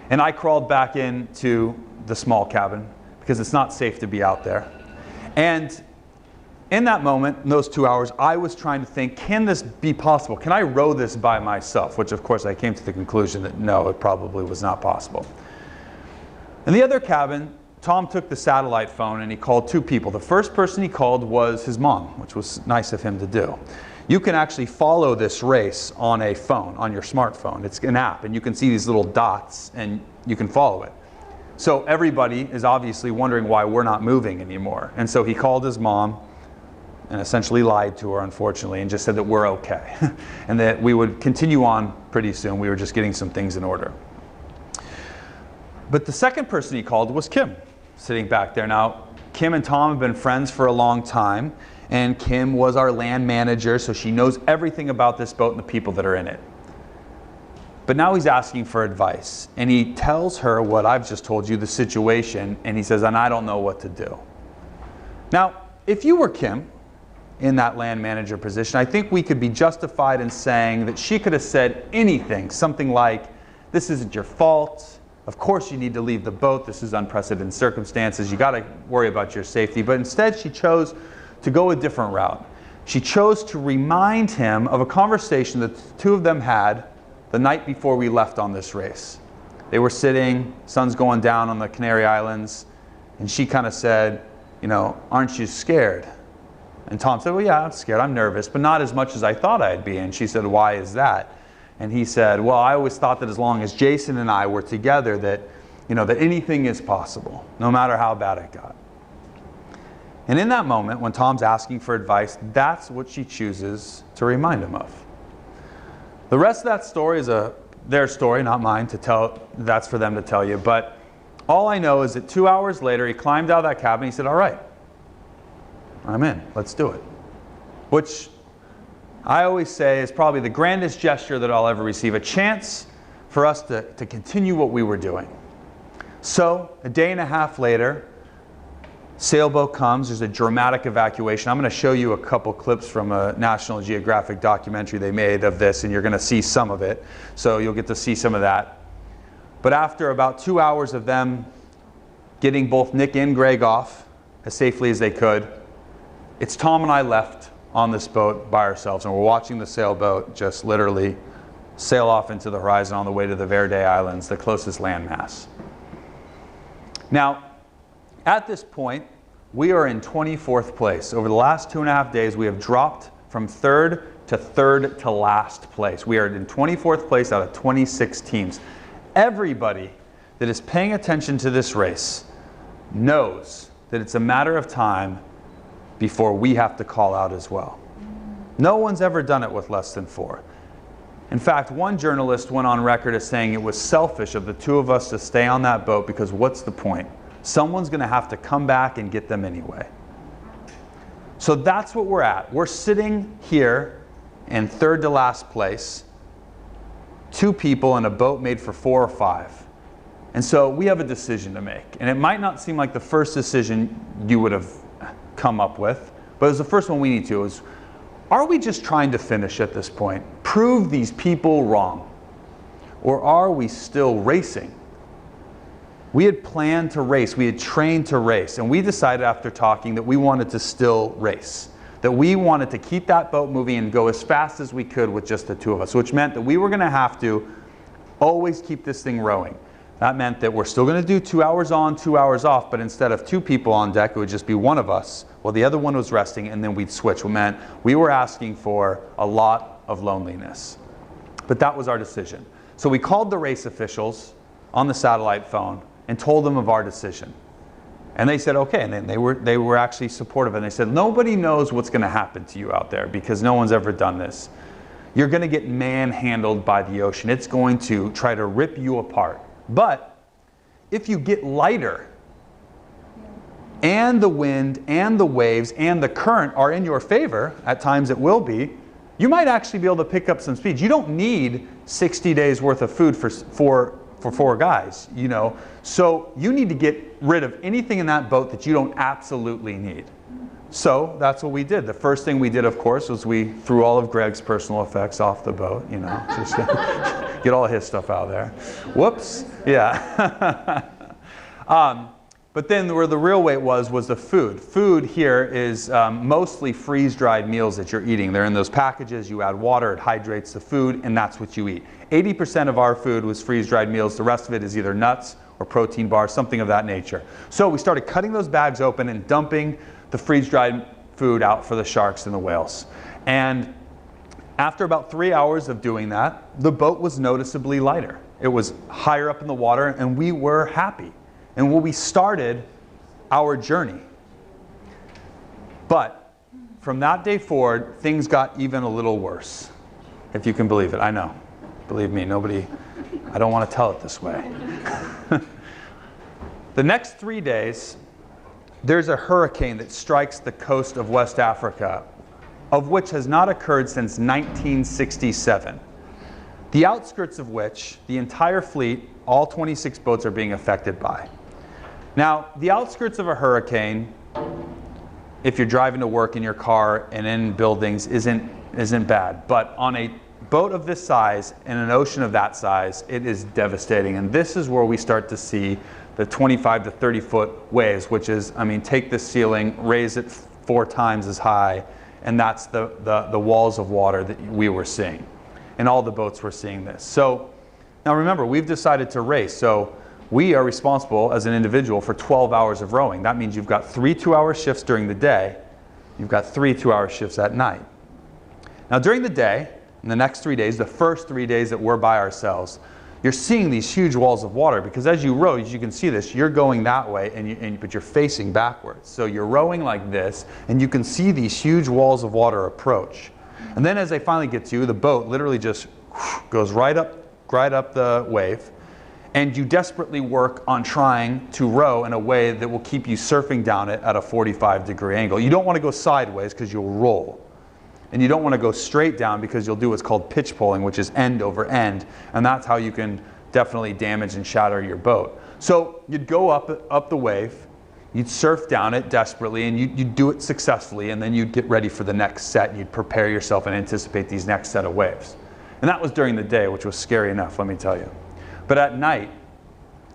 A: And I crawled back into the small cabin, because it's not safe to be out there. And in that moment, in those 2 hours, I was trying to think, can this be possible? Can I row this by myself? Which, of course, I came to the conclusion that no, it probably was not possible. In the other cabin, Tom took the satellite phone and he called 2 people. The first person he called was his mom, which was nice of him to do. You can actually follow this race on a phone, on your smartphone. It's an app, and you can see these little dots, and you can follow it. So everybody is obviously wondering why we're not moving anymore. And so he called his mom and essentially lied to her, unfortunately, and just said that we're okay and that we would continue on pretty soon. We were just getting some things in order. But the second person he called was Kim, sitting back there. Now, Kim and Tom have been friends for a long time, and Kim was our land manager, so she knows everything about this boat and the people that are in it. But now he's asking for advice, and he tells her what I've just told you, the situation, and he says, and I don't know what to do. Now, if you were Kim, in that land manager position, I think we could be justified in saying that she could have said anything, something like, this isn't your fault, of course you need to leave the boat, this is unprecedented circumstances, you got to worry about your safety. But instead she chose to go a different route. She chose to remind him of a conversation that the 2 of them had the night before we left on this race. They were sitting, sun's going down on the Canary Islands, and she kind of said, aren't you scared? And Tom said, well, yeah, I'm scared, I'm nervous, but not as much as I thought I'd be. And she said, why is that? And he said, well, I always thought that as long as Jason and I were together, that, that anything is possible, no matter how bad it got. And in that moment, when Tom's asking for advice, that's what she chooses to remind him of. The rest of that story is their story, not mine, to tell. That's for them to tell you. But all I know is that 2 hours later, he climbed out of that cabin, he said, all right, I'm in, let's do it. Which I always say is probably the grandest gesture that I'll ever receive, a chance for us to continue what we were doing. So, a day and a half later, sailboat comes, there's a dramatic evacuation. I'm going to show you a couple clips from a National Geographic documentary they made of this, and you're going to see some of it. So you'll get to see some of that. But after about 2 hours of them getting both Nick and Greg off as safely as they could, it's Tom and I left on this boat by ourselves, and we're watching the sailboat just literally sail off into the horizon on the way to the Verde Islands, the closest landmass. Now, at this point, we are in 24th place. Over the last 2.5 days, we have dropped from third to last place. We are in 24th place out of 26 teams. Everybody that is paying attention to this race knows that it's a matter of time before we have to call out as well. No one's ever done it with less than 4. In fact, one journalist went on record as saying it was selfish of the 2 of us to stay on that boat because what's the point? Someone's going to have to come back and get them anyway. So that's what we're at. We're sitting here in third to last place, 2 people in a boat made for 4 or 5. And so we have a decision to make. And it might not seem like the first decision you would have come up with, but it was the first one we need to. Is, are we just trying to finish at this point? Prove these people wrong? Or are we still racing? We had planned to race, we had trained to race, and we decided after talking that we wanted to still race. That we wanted to keep that boat moving and go as fast as we could with just the 2 of us, which meant that we were going to have to always keep this thing rowing. That meant that we're still going to do 2 hours on, 2 hours off, but instead of 2 people on deck, it would just be one of us, while the other one was resting, and then we'd switch. It meant we were asking for a lot of loneliness. But that was our decision. So we called the race officials on the satellite phone and told them of our decision. And they said, okay, and then they were actually supportive, and they said, nobody knows what's going to happen to you out there because no one's ever done this. You're going to get manhandled by the ocean. It's going to try to rip you apart. But if you get lighter, and the wind and the waves and the current are in your favor, at times it will be, you might actually be able to pick up some speed. You don't need 60 days worth of food for 4 guys, you know. So you need to get rid of anything in that boat that you don't absolutely need. So that's what we did. The first thing we did, of course, was we threw all of Greg's personal effects off the boat, you know, just get all his stuff out of there. Whoops. Yeah. But then where the real weight was the food. Food here is mostly freeze-dried meals that you're eating. They're in those packages. You add water, it hydrates the food, and that's what you eat. 80% of our food was freeze-dried meals. The rest of it is either nuts or protein bars, something of that nature. So we started cutting those bags open and dumping the freeze-dried food out for the sharks and the whales. And after about 3 hours of doing that, the boat was noticeably lighter. It was higher up in the water, and we were happy. And when we started our journey. But from that day forward, things got even a little worse. If you can believe it. I know. Believe me, nobody, I don't want to tell it this way. The next 3 days, there's a hurricane that strikes the coast of West Africa, of which has not occurred since 1967. The outskirts of which, the entire fleet, all 26 boats are being affected by. Now, the outskirts of a hurricane, if you're driving to work in your car and in buildings, isn't bad. But on a boat of this size, in an ocean of that size, it is devastating. And this is where we start to see the 25 to 30 foot waves, which is, I mean, take the ceiling, raise it 4 times as high, and that's the walls of water that we were seeing. And all the boats were seeing this. So, now remember, we've decided to race. So we are responsible as an individual for 12 hours of rowing. That means you've got 3 2-hour shifts during the day. You've got 3 2-hour shifts at night. Now during the day, in the next 3 days, the first 3 days that we're by ourselves, you're seeing these huge walls of water because as you row, as you can see this, you're going that way, but you're facing backwards. So you're rowing like this, and you can see these huge walls of water approach. And then as they finally get to you, the boat literally just goes right up the wave, and you desperately work on trying to row in a way that will keep you surfing down it at a 45-degree angle. You don't want to go sideways because you'll roll. And you don't want to go straight down because you'll do what's called pitch pulling, which is end over end. And that's how you can definitely damage and shatter your boat. So you'd go up the wave, you'd surf down it desperately, and you'd do it successfully, and then you'd get ready for the next set, and you'd prepare yourself and anticipate these next set of waves. And that was during the day, which was scary enough, let me tell you. But at night,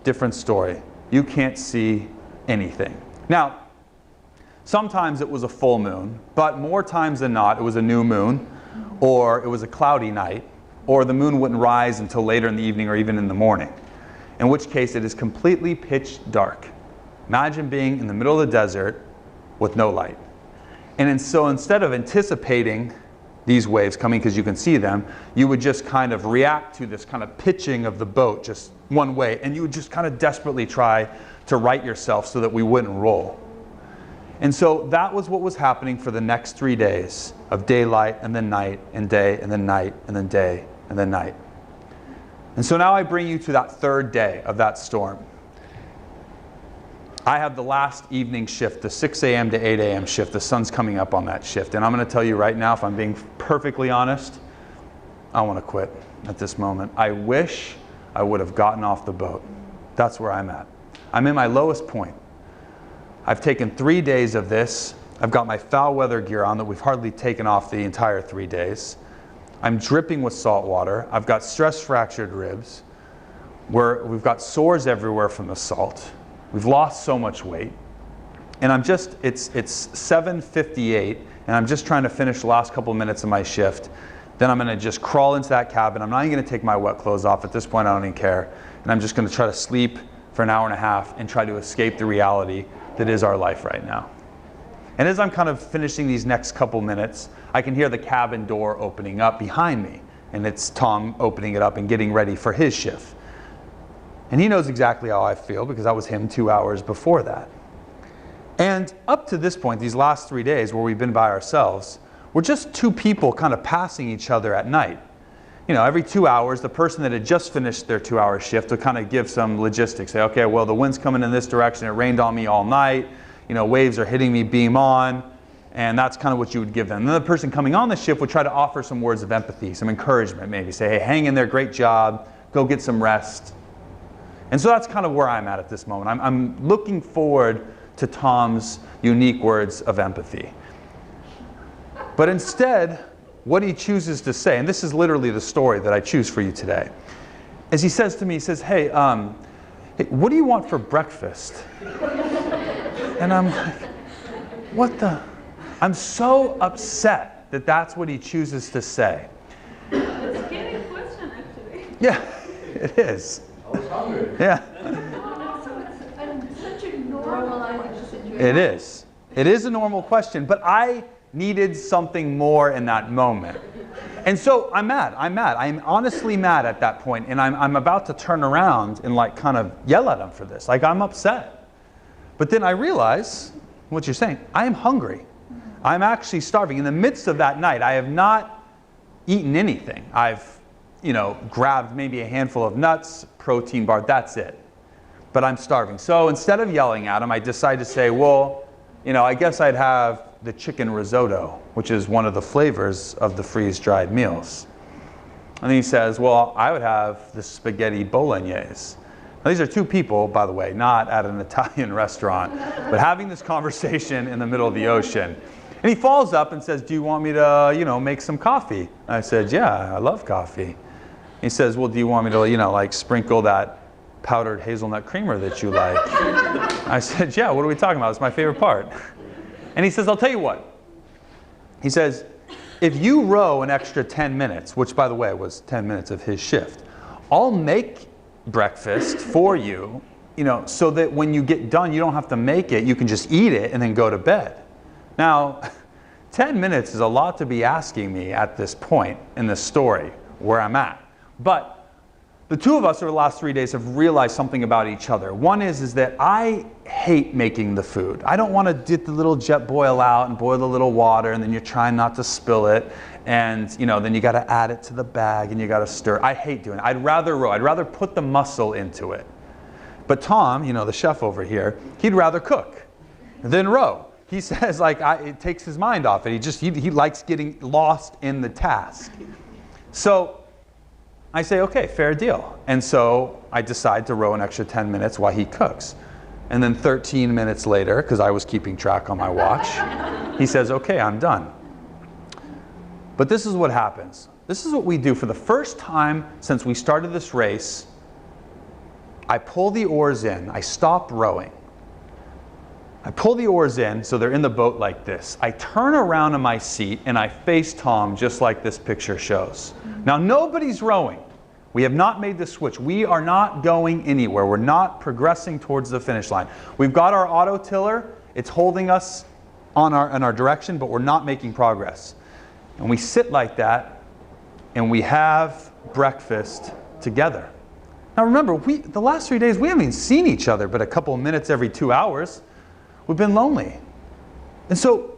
A: different story. You can't see anything. Now, sometimes it was a full moon, but more times than not, it was a new moon, or it was a cloudy night, or the moon wouldn't rise until later in the evening or even in the morning, in which case it is completely pitch dark. Imagine being in the middle of the desert with no light. And so instead of anticipating these waves coming because you can see them, you would just kind of react to this kind of pitching of the boat just one way, and you would just kind of desperately try to right yourself so that we wouldn't roll. And so that was what was happening for the next 3 days of daylight and then night and day and then night and then day and then night. And so now I bring you to that 3rd day of that storm. I have the last evening shift, the 6 a.m. to 8 a.m. shift. The sun's coming up on that shift. And I'm going to tell you right now, if I'm being perfectly honest, I want to quit at this moment. I wish I would have gotten off the boat. That's where I'm at. I'm in my lowest point. I've taken 3 days of this. I've got my foul weather gear on that we've hardly taken off the entire 3 days. I'm dripping with salt water. I've got stress fractured ribs. We've got sores everywhere from the salt. We've lost so much weight. And it's 7:58, and I'm just trying to finish the last couple of minutes of my shift. Then I'm going to just crawl into that cabin. I'm not even going to take my wet clothes off. At this point, I don't even care. And I'm just going to try to sleep for an hour and a half and try to escape the reality that is our life right now. And as I'm kind of finishing these next couple minutes, I can hear the cabin door opening up behind me. And it's Tom opening it up and getting ready for his shift. And he knows exactly how I feel because that was him 2 hours before that. And up to this point, these last 3 days where we've been by ourselves, we're just two people kind of passing each other at night. You know, every 2 hours, the person that had just finished their 2-hour shift would kind of give some logistics. Say, okay, well, the wind's coming in this direction. It rained on me all night. You know, waves are hitting me beam on. And that's kind of what you would give them. And then the person coming on the shift would try to offer some words of empathy, some encouragement maybe. Say, hey, hang in there, great job. Go get some rest. And so that's kind of where I'm at this moment. I'm looking forward to Tom's unique words of empathy. But instead, what he chooses to say, and this is literally the story that I choose for you today, is he says to me, he says, hey, what do you want for breakfast? And I'm like, what the? I'm so upset that that's what he chooses to say.
B: It's a scary question, actually.
A: Yeah, it is.
C: I was hungry.
A: Yeah.
B: It's such a normal situation.
A: It is. It is a normal question, but I needed something more in that moment. And so I'm mad. I'm honestly mad at that point, and I'm about to turn around and like kind of yell at him for this. Like, I'm upset. But then I realize what you're saying. I am hungry. I'm actually starving. In the midst of that night, I have not eaten anything. I've, grabbed maybe a handful of nuts, protein bar, that's it. But I'm starving. So instead of yelling at him, I decided to say, well, I guess I'd have the chicken risotto, which is one of the flavors of the freeze-dried meals. And then he says, well, I would have the spaghetti bolognese. Now, these are two people, by the way, not at an Italian restaurant, but having this conversation in the middle of the ocean. And he follows up and says, do you want me to, make some coffee? And I said, yeah, I love coffee. He says, well, do you want me to, sprinkle that powdered hazelnut creamer that you like? I said, yeah, what are we talking about? It's my favorite part. And he says, I'll tell you what. He says, if you row an extra 10 minutes, which, by the way, was 10 minutes of his shift, I'll make breakfast for you, so that when you get done, you don't have to make it. You can just eat it and then go to bed. Now, 10 minutes is a lot to be asking me at this point in the story where I'm at. But the two of us over the last 3 days have realized something about each other. One is that I hate making the food. I don't want to get the little jet boil out and boil a little water, and then you're trying not to spill it. And then you got to add it to the bag and you got to stir. I hate doing it. I'd rather row. I'd rather put the muscle into it. But Tom, the chef over here, he'd rather cook than row. He says, it takes his mind off it. He likes getting lost in the task. So I say, okay, fair deal. And so I decide to row an extra 10 minutes while he cooks. And then 13 minutes later, because I was keeping track on my watch, he says, okay, I'm done. But this is what happens. This is what we do for the first time since we started this race. I pull the oars in. I stop rowing. I pull the oars in so they're in the boat like this. I turn around in my seat and I face Tom just like this picture shows. Now, nobody's rowing. We have not made the switch. We are not going anywhere. We're not progressing towards the finish line. We've got our auto tiller. It's holding us in our direction, but we're not making progress. And we sit like that and we have breakfast together. Now remember, the last 3 days we haven't even seen each other but a couple of minutes every 2 hours. We've been lonely. And so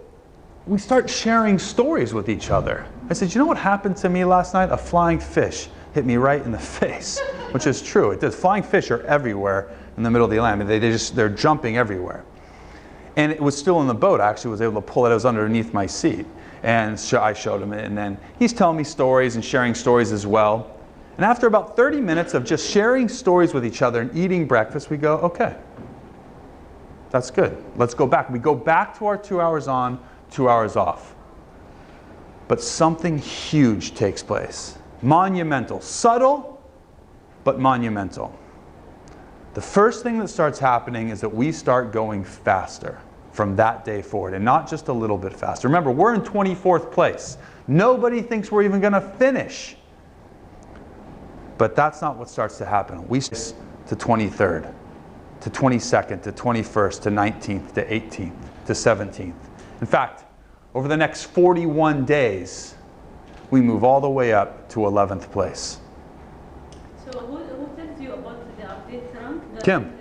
A: we start sharing stories with each other. I said, you know what happened to me last night? A flying fish hit me right in the face, which is true. It does. Flying fish are everywhere in the middle of the Atlantic. They're jumping everywhere. And it was still in the boat. I actually was able to pull it. It was underneath my seat. And I showed him it. And then he's telling me stories and sharing stories as well. And after about 30 minutes of just sharing stories with each other and eating breakfast, we go, okay, that's good. Let's go back. We go back to our 2 hours on, 2 hours off. But something huge takes place. Monumental. Subtle, but monumental. The first thing that starts happening is that we start going faster from that day forward, and not just a little bit faster. Remember, we're in 24th place. Nobody thinks we're even going to finish. But that's not what starts to happen. We start to 23rd, to 22nd, to 21st, to 19th, to 18th, to 17th. In fact, over the next 41 days, we move all the way up to 11th place.
B: So who tells you about the update rank?
A: Kim,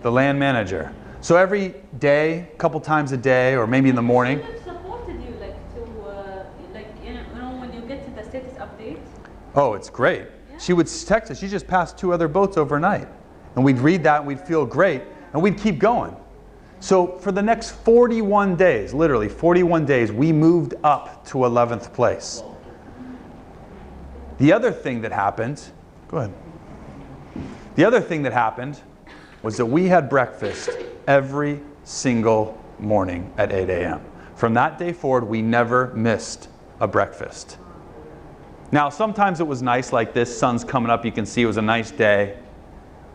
A: the land manager. So every day, a couple times a day, or maybe in the morning.
B: She supported you, when you get to the status update.
A: Oh, it's great.
B: Yeah.
A: She would text us. She just passed 2 other boats overnight. And we'd read that and we'd feel great. And we'd keep going. So for the next 41 days, literally 41 days, we moved up to 11th place. The other thing that happened, go ahead. The other thing that happened was that we had breakfast every single morning at 8 a.m. From that day forward, we never missed a breakfast. Now, sometimes it was nice like this, sun's coming up, you can see it was a nice day.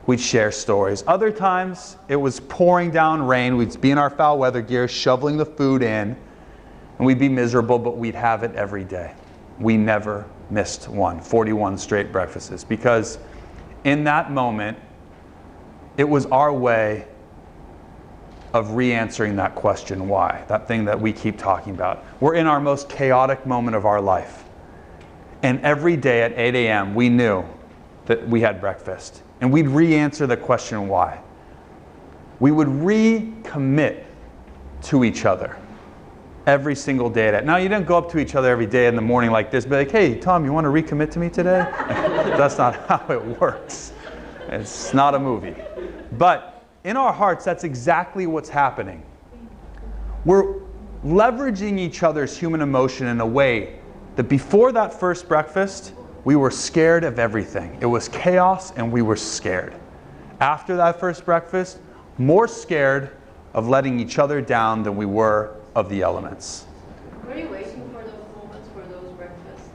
A: We'd share stories. Other times, it was pouring down rain. We'd be in our foul weather gear, shoveling the food in, and we'd be miserable, but we'd have it every day. We never missed one, 41 straight breakfasts, because in that moment, it was our way of re-answering that question, why? That thing that we keep talking about. We're in our most chaotic moment of our life. And every day at 8 a.m., we knew that we had breakfast. And we'd re-answer the question, why? We would recommit to each other every single day. Now, you didn't go up to each other every day in the morning like this, be like, hey, Tom, you want to recommit to me today? That's not how it works. It's not a movie. But in our hearts, that's exactly what's happening. We're leveraging each other's human emotion in a way that before that first breakfast, we were scared of everything. It was chaos and we were scared. After that first breakfast, more scared of letting each other down than we were of the elements.
C: Were you waiting for those moments, for those breakfasts,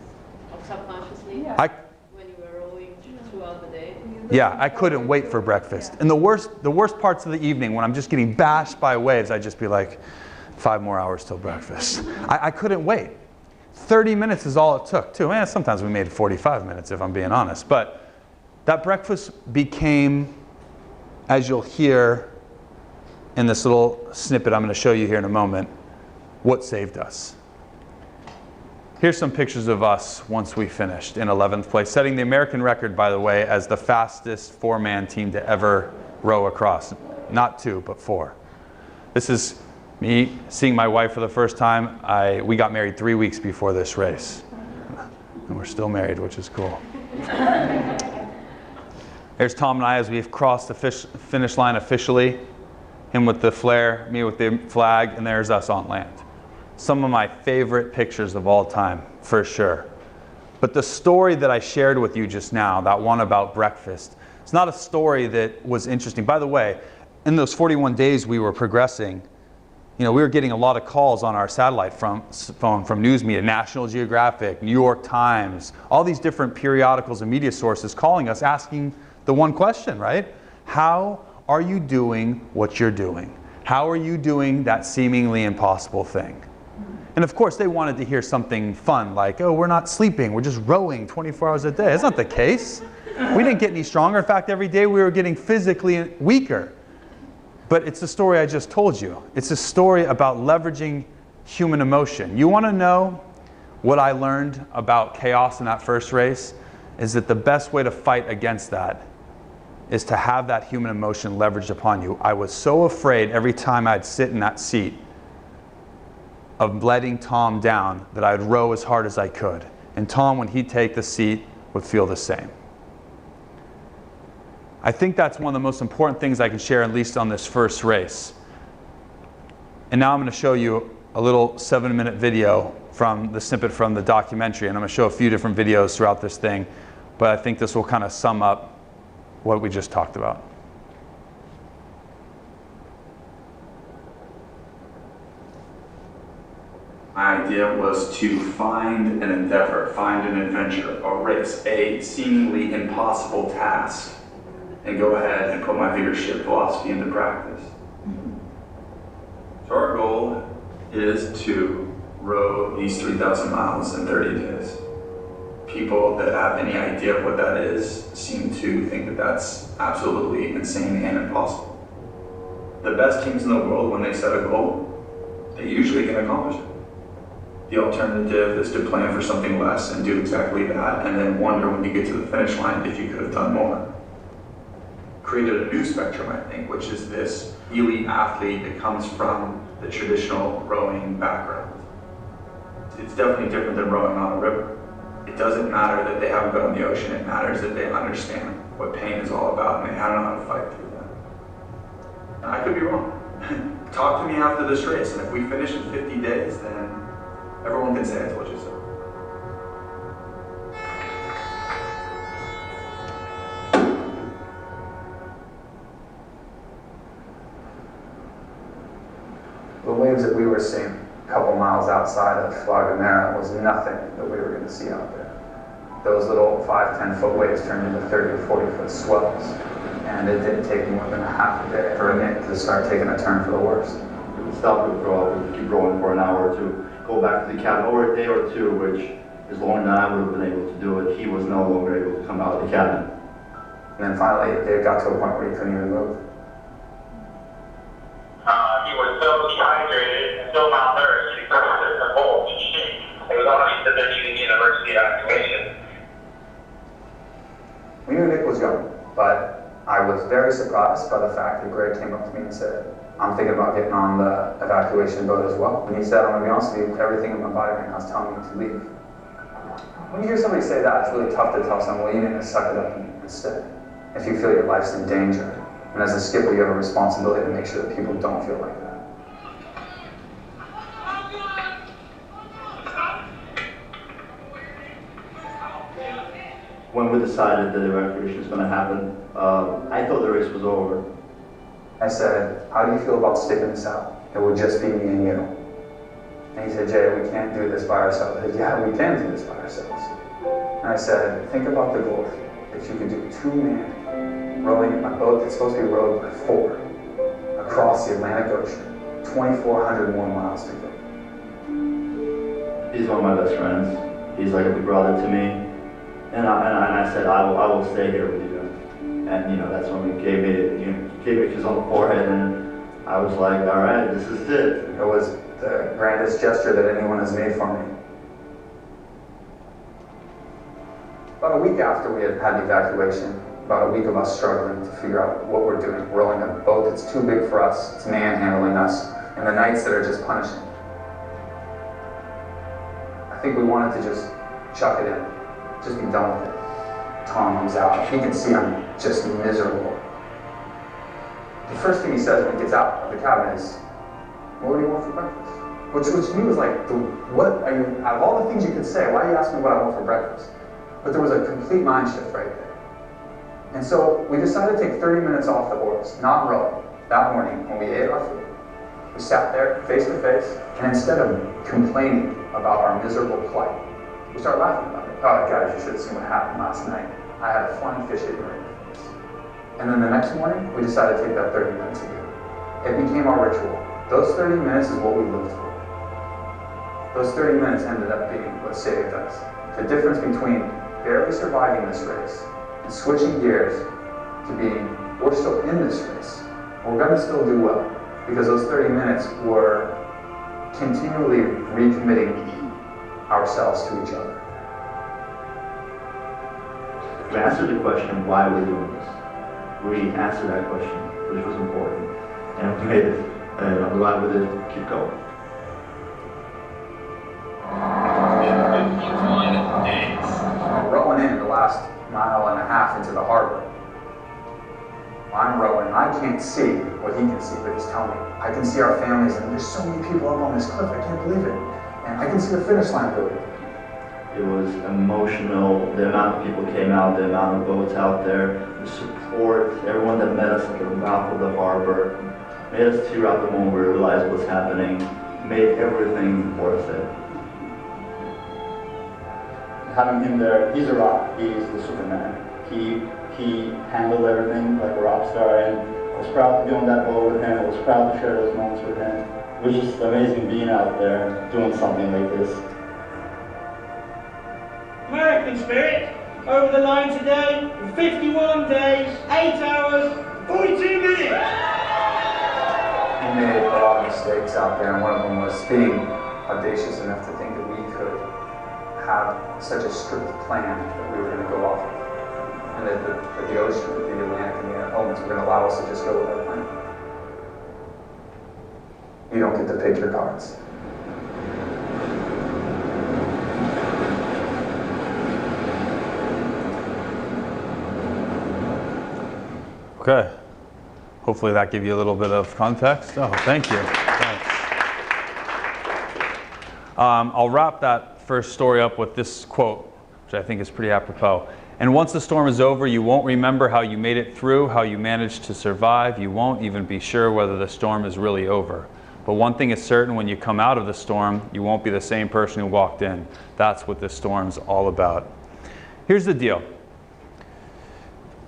C: subconsciously?
A: Yeah.
C: When you were rowing throughout the day?
A: Yeah, I couldn't wait for breakfast. And the worst parts of the evening, when I'm just getting bashed by waves, I'd just be like, 5 more hours till breakfast. I couldn't wait. 30 minutes is all it took, too. Sometimes we made 45 minutes, if I'm being honest. But that breakfast became, as you'll hear in this little snippet I'm going to show you here in a moment, what saved us. Here's some pictures of us once we finished in 11th place, setting the American record, by the way, as the fastest 4-man team to ever row across. Not 2, but 4. This is me seeing my wife for the first time. We got married 3 weeks before this race. And we're still married, which is cool. There's Tom and I as we've crossed the finish line officially. Him with the flare, me with the flag, and there's us on land. Some of my favorite pictures of all time, for sure. But the story that I shared with you just now, that one about breakfast, it's not a story that was interesting. By the way, in those 41 days we were progressing, we were getting a lot of calls on our satellite phone from news media, National Geographic, New York Times, all these different periodicals and media sources calling us, asking the one question, right? How are you doing what you're doing? How are you doing that seemingly impossible thing? And of course, they wanted to hear something fun, like, oh, we're not sleeping, we're just rowing 24 hours a day. That's not the case. We didn't get any stronger. In fact, every day we were getting physically weaker. But it's the story I just told you. It's a story about leveraging human emotion. You want to know what I learned about chaos in that first race? Is that the best way to fight against that is to have that human emotion leveraged upon you. I was so afraid every time I'd sit in that seat of letting Tom down that I'd row as hard as I could. And Tom, when he'd take the seat, would feel the same. I think that's one of the most important things I can share, at least on this first race. And now I'm going to show you a little 7-minute video from the snippet from the documentary. And I'm going to show a few different videos throughout this thing. But I think this will kind of sum up what we just talked about.
D: My idea was to find an endeavor, find an adventure, a race, a seemingly impossible task, and go ahead and put my leadership philosophy into practice. So our goal is to row these 3,000 miles in 30 days. People that have any idea of what that is seem to think that that's absolutely insane and impossible. The best teams in the world, when they set a goal, they usually can accomplish it. The alternative is to plan for something less and do exactly that, and then wonder when you get to the finish line if you could have done more. Created a new spectrum, I think, which is this elite athlete that comes from the traditional rowing background. It's definitely different than rowing on a river. It doesn't matter that they haven't been on the ocean, it matters that they understand what pain is all about and they know how to fight through that. And I could be wrong. Talk to me after this race, and if we finish in 50 days, then everyone can say I told you so.
E: The waves that we were seeing a couple miles outside of La Gomera was nothing that we were going to see out there. Those little 5-10 foot waves turned into 30 or 40 foot swells, and it didn't take more than a half a day for it to start taking a turn for the worse.
F: We would stop, we would row, we would keep rowing for an hour or two, go back to the cabin, or a day or two, which is longer than I would have been able to do it. He was no longer able to come out of the cabin.
E: And then finally, it got to a point where he couldn't even move.
G: He was so dehydrated and so malnourished, he couldn't the whole machine. It was already said they're needing university evacuation.
E: We knew Nick was going, but I was very surprised by the fact that Greg came up to me and said, I'm thinking about getting on the evacuation boat as well. And he said, I'm going to be honest with you, everything in my body right now is telling me to leave. When you hear somebody say that, it's really tough to tell someone, well, you need to suck it up and stay. If you feel your life's in danger. And as a skipper, you have a responsibility to make sure that people don't feel like that.
F: When we decided that evacuation was going to happen, I thought the race was over.
E: I said, how do you feel about sticking this out? It would just be me and you. And he said, Jay, we can't do this by ourselves. I said, yeah, we can do this by ourselves. And I said, think about the glory. If you could do 2 men rowing a boat that's supposed to be rowed by 4 across the Atlantic Ocean, 2,400 more miles to go.
F: He's one of my best friends. He's like a big brother to me. And I said, I will stay here with you. And you know, that's when he gave me a kiss on the forehead, and I was like, all right, this is it.
E: It was the grandest gesture that anyone has made for me. About a week after we had had the evacuation, about a week of us struggling to figure out what we're doing, rowing a boat that's too big for us, it's manhandling us, and the nights that are just punishing. I think we wanted to just chuck it in, just be done with it. Tom comes out, he can see I'm just miserable. The first thing he says when he gets out of the cabin is, what do you want for breakfast? Which to me was like, what are you, out of all the things you could say, why are you asking me what I want for breakfast? But there was a complete mind shift right there. And so we decided to take 30 minutes off the oars, not row, that morning when we ate our food. We sat there face to face, and instead of complaining about our miserable plight, we started laughing about it. Oh, guys, you should have seen what happened last night. I had a flying fish hit me right in the face. And then the next morning, we decided to take that 30 minutes again. It became our ritual. Those 30 minutes is what we lived for. Those 30 minutes ended up being what saved us. The difference between barely surviving this race and switching gears to being, we're still in this race. We're going to still do well. Because those 30 minutes were continually recommitting ourselves to each other.
F: We answered the question, why are we doing this? We answered that question, which was important. And we made it. And I'm glad we did keep going.
E: Rowing in the last mile and a half into the harbor. I'm rowing, I can't see what he can see, but he's telling me. I can see our families, and there's so many people up on this cliff, I can't believe it. And I can see the finish line building.
F: It was emotional, the amount of people came out, the amount of boats out there, the support, everyone that met us at the mouth of the harbor, made us tear out the moment we realized what's happening, made everything worth it.
H: Having him there, he's a rock, he's the Superman. He handled everything like a rock star, and I was proud to be on that boat with him, I was proud to share those moments with him. It was just amazing being out there, doing something like this.
I: American spirit, over the line today, in 51 days, 8 hours, 42 minutes!
E: He made a lot of mistakes out there, and one of them was being audacious enough to think that we could have such a strict plan that we were going to go off of. And that the ocean, the Atlantic, and the elements were going to allow us to just go with our plan. You don't get to pick your cards.
A: Okay. Hopefully that gave you a little bit of context. Oh, thank you. Thanks. I'll wrap that first story up with this quote, which I think is pretty apropos. And once the storm is over, you won't remember how you made it through, how you managed to survive. You won't even be sure whether the storm is really over. But one thing is certain, when you come out of the storm, you won't be the same person who walked in. That's what this storm's all about. Here's the deal.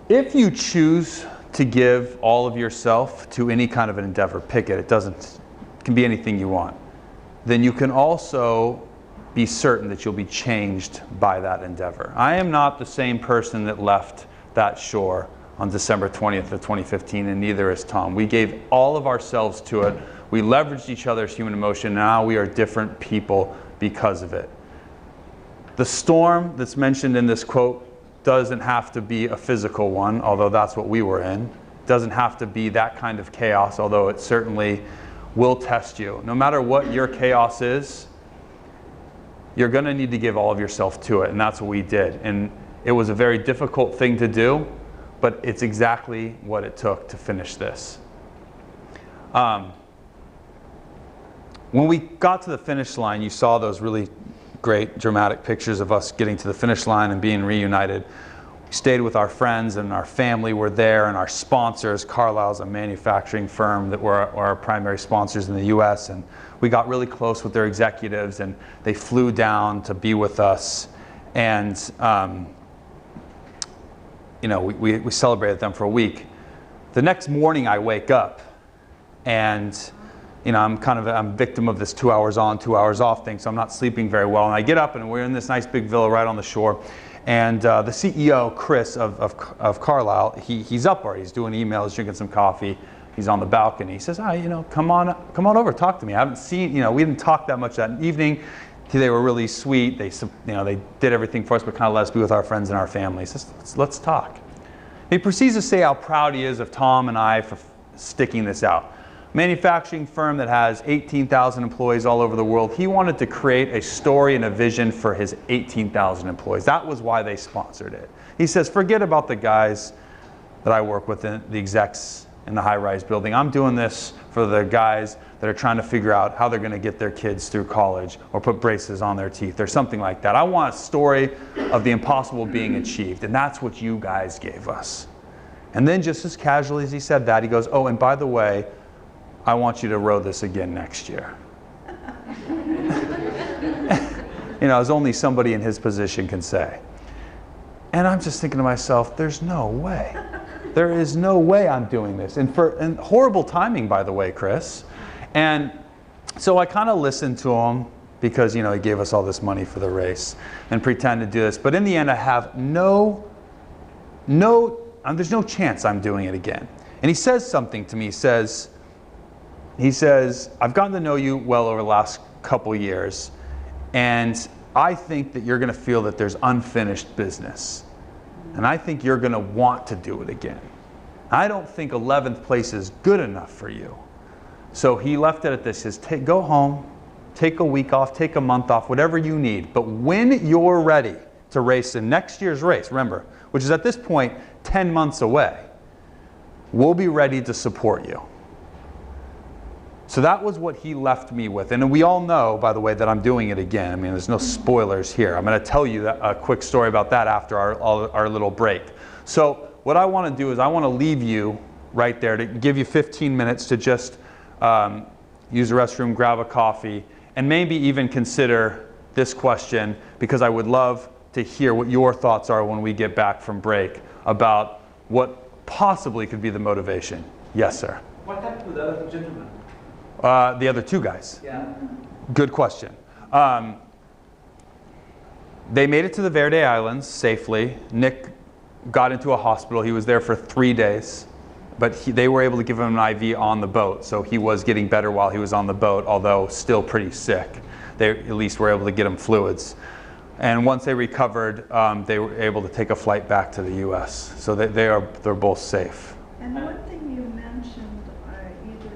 A: If you choose to give all of yourself to any kind of an endeavor, pick it, it can be anything you want, then you can also be certain that you'll be changed by that endeavor. I am not the same person that left that shore on December 20th of 2015, and neither is Tom. We gave all of ourselves to it. We leveraged each other's human emotion. Now we are different people because of it. The storm that's mentioned in this quote doesn't have to be a physical one, although that's what we were in. It doesn't have to be that kind of chaos, although it certainly will test you. No matter what your chaos is, you're going to need to give all of yourself to it, and that's what we did. And it was a very difficult thing to do, but it's exactly what it took to finish this. When we got to the finish line, you saw those really great dramatic pictures of us getting to the finish line and being reunited. We stayed with our friends, and our family were there, and our sponsors. Carlisle's a manufacturing firm that were our primary sponsors in the US, and we got really close with their executives, and they flew down to be with us. And we celebrated them for a week. The next morning I wake up, and I'm a victim of this 2 hours on, 2 hours off thing, so I'm not sleeping very well. And I get up, and we're in this nice big villa right on the shore. And the CEO, Chris of Carlisle, he's up already. He's doing emails, drinking some coffee. He's on the balcony. He says, come on over, talk to me. I haven't seen, we didn't talk that much that evening. They were really sweet. They did everything for us, but kind of let us be with our friends and our family. He says, let's talk. He proceeds to say how proud he is of Tom and I for sticking this out. Manufacturing firm that has 18,000 employees all over the world. He wanted to create a story and a vision for his 18,000 employees. That was why they sponsored it. He says, forget about the guys that I work with, the execs in the high-rise building. I'm doing this for the guys that are trying to figure out how they're going to get their kids through college or put braces on their teeth or something like that. I want a story of the impossible being achieved, and that's what you guys gave us. And then just as casually as he said that, he goes, oh, and by the way, I want you to row this again next year. As only somebody in his position can say. And I'm just thinking to myself, there's no way. There is no way I'm doing this. And horrible timing, by the way, Chris. And so I kind of listened to him because, he gave us all this money for the race and pretend to do this. But in the end, I have there's no chance I'm doing it again. And he says something to me. He says, I've gotten to know you well over the last couple years, and I think that you're going to feel that there's unfinished business. And I think you're going to want to do it again. I don't think 11th place is good enough for you. So he left it at this. He says, go home, take a week off, take a month off, whatever you need. But when you're ready to race in next year's race, remember, which is at this point 10 months away, we'll be ready to support you. So that was what he left me with. And we all know, by the way, that I'm doing it again. I mean, there's no spoilers here. I'm going to tell you a quick story about that after our little break. So what I want to do is I want to leave you right there to give you 15 minutes to just use the restroom, grab a coffee, and maybe even consider this question, because I would love to hear what your thoughts are when we get back from break about what possibly could be the motivation. Yes, sir.
J: What happened to the other gentleman?
A: The other two guys.
J: Yeah.
A: Good question. They made it to the Verde Islands safely. Nick got into a hospital. He was there for 3 days, but they were able to give him an IV on the boat, so he was getting better while he was on the boat, although still pretty sick. they at least were able to get him fluids. And once they recovered, they were able to take a flight back to the U.S. So they're both safe.
J: And one thing you mentioned, either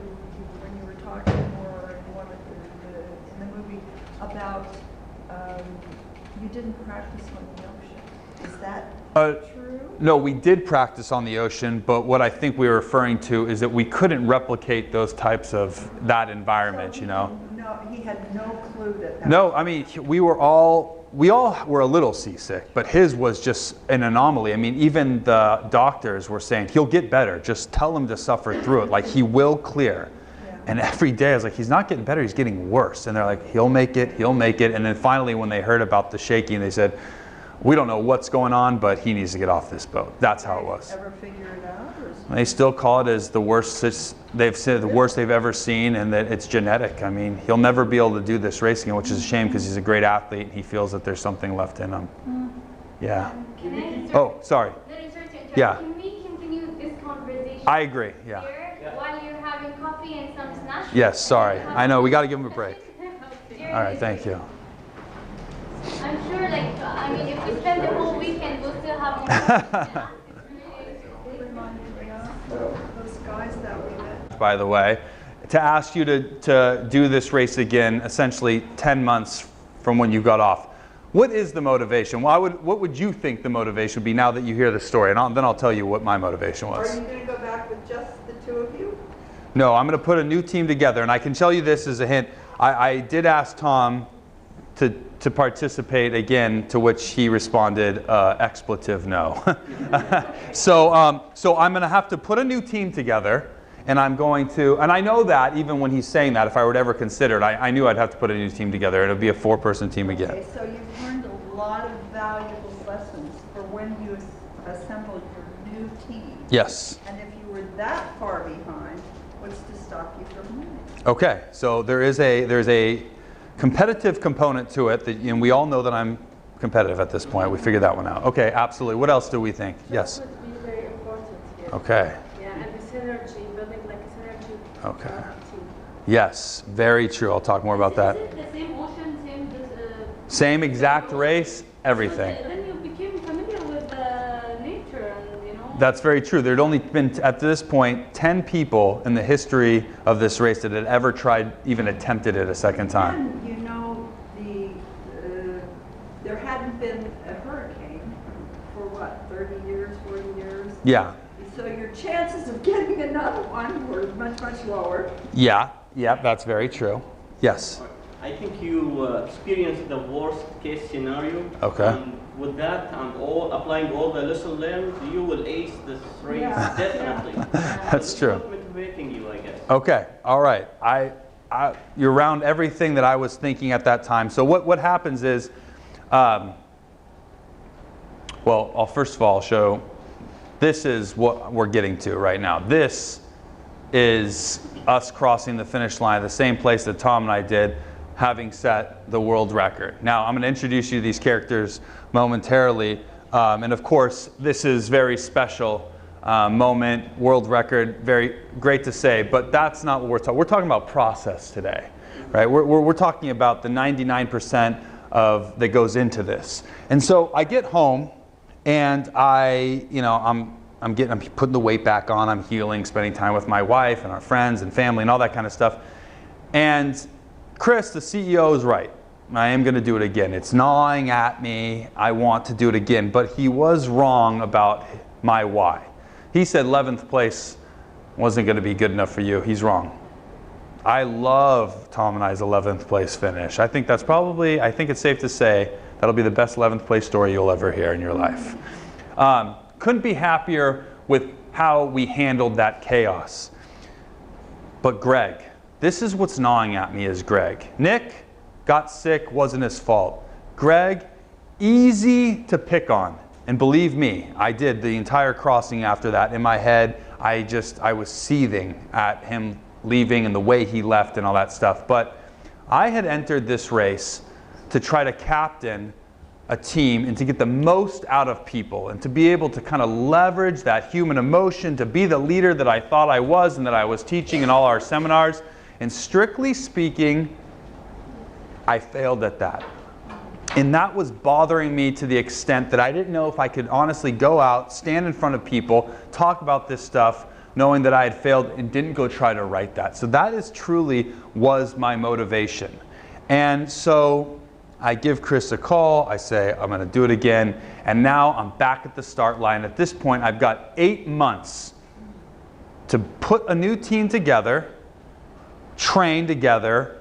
J: when you were talking or in the movie, about you didn't practice on the ocean. Is that true?
A: No, we did practice on the ocean, but what I think we were referring to is that we couldn't replicate those types of that environment, you know.
J: No, he had no clue that.
A: No, I mean, we all were a little seasick, but his was just an anomaly. I mean, even the doctors were saying, he'll get better. Just tell him to suffer through it. Like, he will clear. Yeah. And every day I was like, he's not getting better, he's getting worse. And they're like, he'll make it, he'll make it. And then finally, when they heard about the shaking, they said, we don't know what's going on, but he needs to get off this boat. That's how it was.
J: Ever figure it out?
A: They still call it as the worst. They've said the worst they've ever seen, and that it's genetic. I mean, he'll never be able to do this race again, which is a shame because he's a great athlete. And he feels that there's something left in him. Yeah. Oh, sorry. Yeah.
K: Can we continue this conversation?
A: I agree. Yeah.
K: Here, while you're having coffee and some snacks?
A: Yes. Sorry. I know. We got to give him a break. All right. Thank you.
K: I'm sure, like, I mean, if we spend the whole weekend, we'll still have more.
J: Those guys that we met.
A: By the way, to ask you to do this race again, essentially 10 months from when you got off. What is the motivation? Well, what would you think the motivation would be now that you hear the story? And then I'll tell you what my motivation was.
J: Are you going to go back with just the two of you?
A: No, I'm going to put a new team together. And I can tell you this as a hint. I did ask Tom to participate again, to which he responded, expletive no. So I'm going to have to put a new team together, and I'm going to, and I know that even when he's saying that, if I were to ever consider it, I knew I'd have to put a new team together, and it would be a 4-person team again.
J: Okay, so you've learned a lot of valuable lessons for when you assembled your new team.
A: Yes.
J: And if you were that far behind, what's to stop you from winning?
A: Okay, so there's a competitive component to it, and we all know that I'm competitive at this point. We figured that one out. Okay, absolutely. What else do we think? Yes.
B: That would be very important here.
A: Okay.
B: Yeah, and the synergy, building like a synergy.
A: Okay. Yes, very true. I'll talk more about that.
B: Is it the same ocean,
A: same exact race, everything.
B: Then you became familiar with nature, and you know.
A: That's very true. There'd only been, at this point, 10 people in the history of this race that had ever tried, even attempted it a second time.
J: And you know, there hadn't been a hurricane for what, 30 years, 40 years?
A: Yeah.
J: So your chances of getting another one were much, much lower.
A: Yeah, that's very true. Yes.
L: I think you experienced the worst case scenario.
A: Okay.
L: And with that and applying all the lessons learned, you will ace this race, definitely.
A: That's true.
L: It's motivating you, I guess.
A: Okay, all right. You're around everything that I was thinking at that time. So what happens is, well, I'll first of all show, this is what we're getting to right now. This is us crossing the finish line, the same place that Tom and I did, having set the world record. Now, I'm going to introduce you to these characters momentarily. And of course, this is very special moment, world record, very great to say, but that's not what we're talking. We're talking about process today, right? We're talking about the 99% that goes into this. And so I get home, and I'm putting the weight back on, I'm healing, spending time with my wife and our friends and family and all that kind of stuff. And Chris, the CEO, is right. I am going to do it again. It's gnawing at me. I want to do it again. But he was wrong about my why. He said 11th place wasn't going to be good enough for you. He's wrong. I love Tom and I's 11th place finish. I think it's safe to say that'll be the best 11th place story you'll ever hear in your life. Couldn't be happier with how we handled that chaos. But Greg, this is what's gnawing at me, is Greg. Nick got sick, wasn't his fault. Greg, easy to pick on. And believe me, I did the entire crossing after that. In my head, I was seething at him leaving and the way he left and all that stuff. But I had entered this race to try to captain a team and to get the most out of people and to be able to kind of leverage that human emotion, to be the leader that I thought I was and that I was teaching in all our seminars. And strictly speaking, I failed at that. And that was bothering me to the extent that I didn't know if I could honestly go out, stand in front of people, talk about this stuff, knowing that I had failed and didn't go try to write that. So that is truly was my motivation. And so I give Chris a call, I say, I'm gonna do it again, and now I'm back at the start line. At this point, I've got 8 months to put a new team together, train together,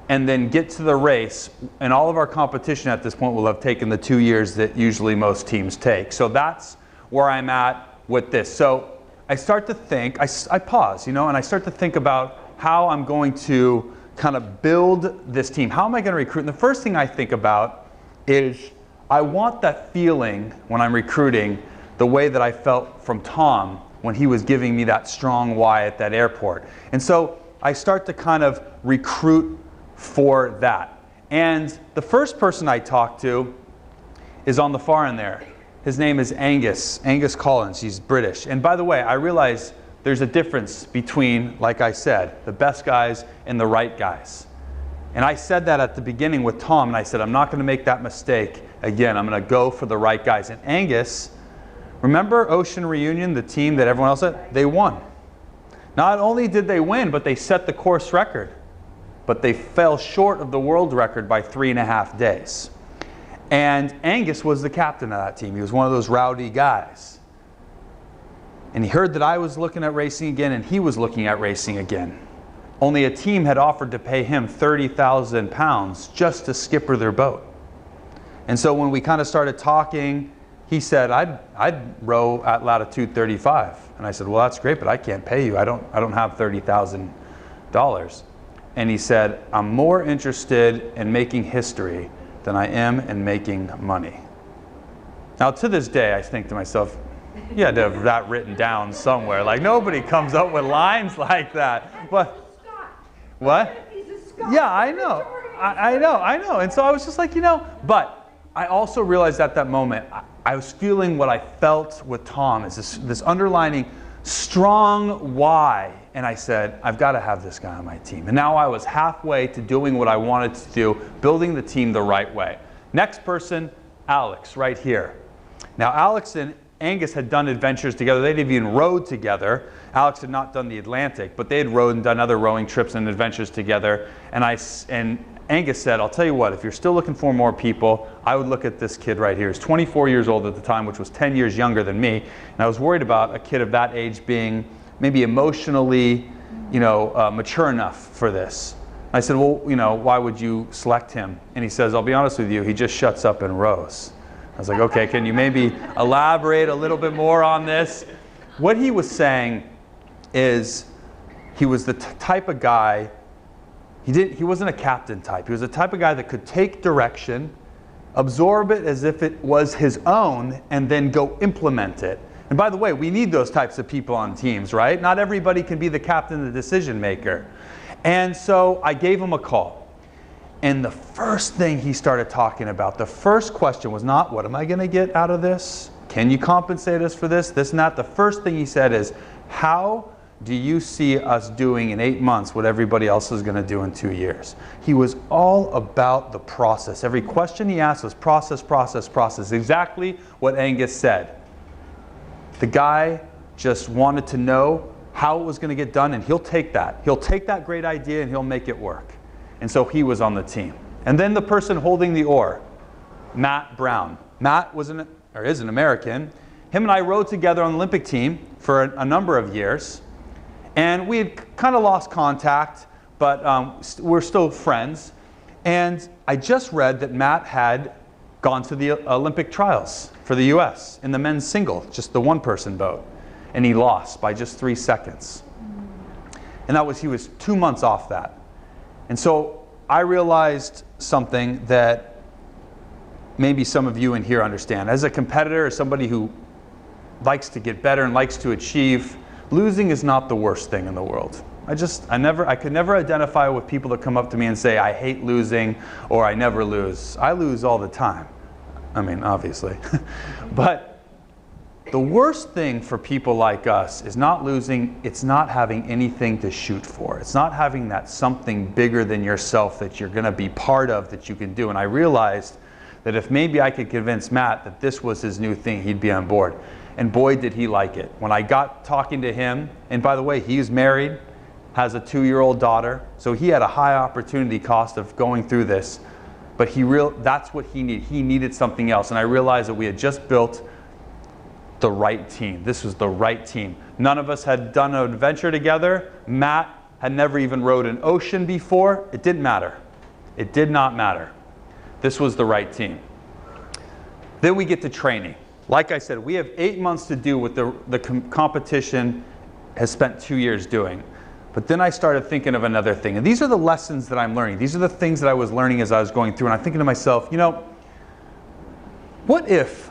A: and then get to the race. And all of our competition at this point will have taken the 2 years that usually most teams take. So that's where I'm at with this. So I start to think, I pause, and I start to think about how I'm going to kind of build this team. How am I going to recruit? And the first thing I think about is I want that feeling when I'm recruiting the way that I felt from Tom when he was giving me that strong why at that airport. And so I start to kind of recruit for that. And the first person I talk to is on the far end there. His name is Angus Collins. He's British. And by the way, I realize there's a difference between, like I said, the best guys and the right guys. And I said that at the beginning with Tom, and I said, I'm not going to make that mistake again. I'm going to go for the right guys. And Angus, remember Ocean Reunion, the team that everyone else had? They won. Not only did they win, but they set the course record. But they fell short of the world record by 3.5 days. And Angus was the captain of that team. He was one of those rowdy guys. And he heard that I was looking at racing again, and he was looking at racing again. Only a team had offered to pay him 30,000 pounds just to skipper their boat. And so when we kind of started talking, he said, I'd row at latitude 35. And I said, well, that's great, but I can't pay you. I don't have $30,000. And he said, I'm more interested in making history than I am in making money. Now, to this day, I think to myself, you had to have that written down somewhere. Like, nobody comes up with lines like that. But, what? Yeah, I know. I know. And so I was just like, but I also realized at that moment, I was feeling what I felt with Tom, is this underlining strong why. And I said, I've got to have this guy on my team. And now I was halfway to doing what I wanted to do, building the team the right way. Next person, Alex, right here. Now, Alex and Angus had done adventures together. They'd even rowed together. Alex had not done the Atlantic, but they had rowed and done other rowing trips and adventures together. And Angus said, I'll tell you what, if you're still looking for more people, I would look at this kid right here. He's 24 years old at the time, which was 10 years younger than me. And I was worried about a kid of that age being maybe emotionally, mature enough for this. I said, well, why would you select him? And he says, I'll be honest with you, he just shuts up and rows. I was like, okay, can you maybe elaborate a little bit more on this? What he was saying is he was the type of guy, he wasn't a captain type. He was the type of guy that could take direction, absorb it as if it was his own, and then go implement it. And by the way, we need those types of people on teams, right? Not everybody can be the captain, the decision maker. And so I gave him a call. And the first thing he started talking about, the first question was not, what am I going to get out of this? Can you compensate us for this? This and that. The first thing he said is, how do you see us doing in 8 months what everybody else is going to do in 2 years? He was all about the process. Every question he asked was process, process, process. Exactly what Angus said. The guy just wanted to know how it was going to get done, and he'll take that. He'll take that great idea and he'll make it work. And so he was on the team. And then the person holding the oar, Matt Brown. Matt is an American. Him and I rowed together on the Olympic team for a number of years. And we had kind of lost contact, but we're still friends. And I just read that Matt had gone to the Olympic trials for the US in the men's single, just the one-person boat. And he lost by just 3 seconds. And he was 2 months off that. And so I realized something that maybe some of you in here understand. As a competitor, as somebody who likes to get better and likes to achieve, losing is not the worst thing in the world. I could never identify with people that come up to me and say, I hate losing, or I never lose. I lose all the time. I mean, obviously. But The worst thing for people like us is not losing, it's not having anything to shoot for. It's not having that something bigger than yourself that you're going to be part of that you can do. And I realized that if maybe I could convince Matt that this was his new thing, he'd be on board. And boy, did he like it. When I got talking to him, and by the way, he's married, has a 2-year-old daughter, so he had a high opportunity cost of going through this. But that's what he needed. He needed something else. And I realized that we had just built the right team. This was the right team. None of us had done an adventure together. Matt had never even rowed an ocean before. It didn't matter. It did not matter. This was the right team. Then we get to training. Like I said, we have 8 months to do what the competition has spent 2 years doing. But then I started thinking of another thing. And these are the lessons that I'm learning. These are the things that I was learning as I was going through. And I'm thinking to myself, you know, what if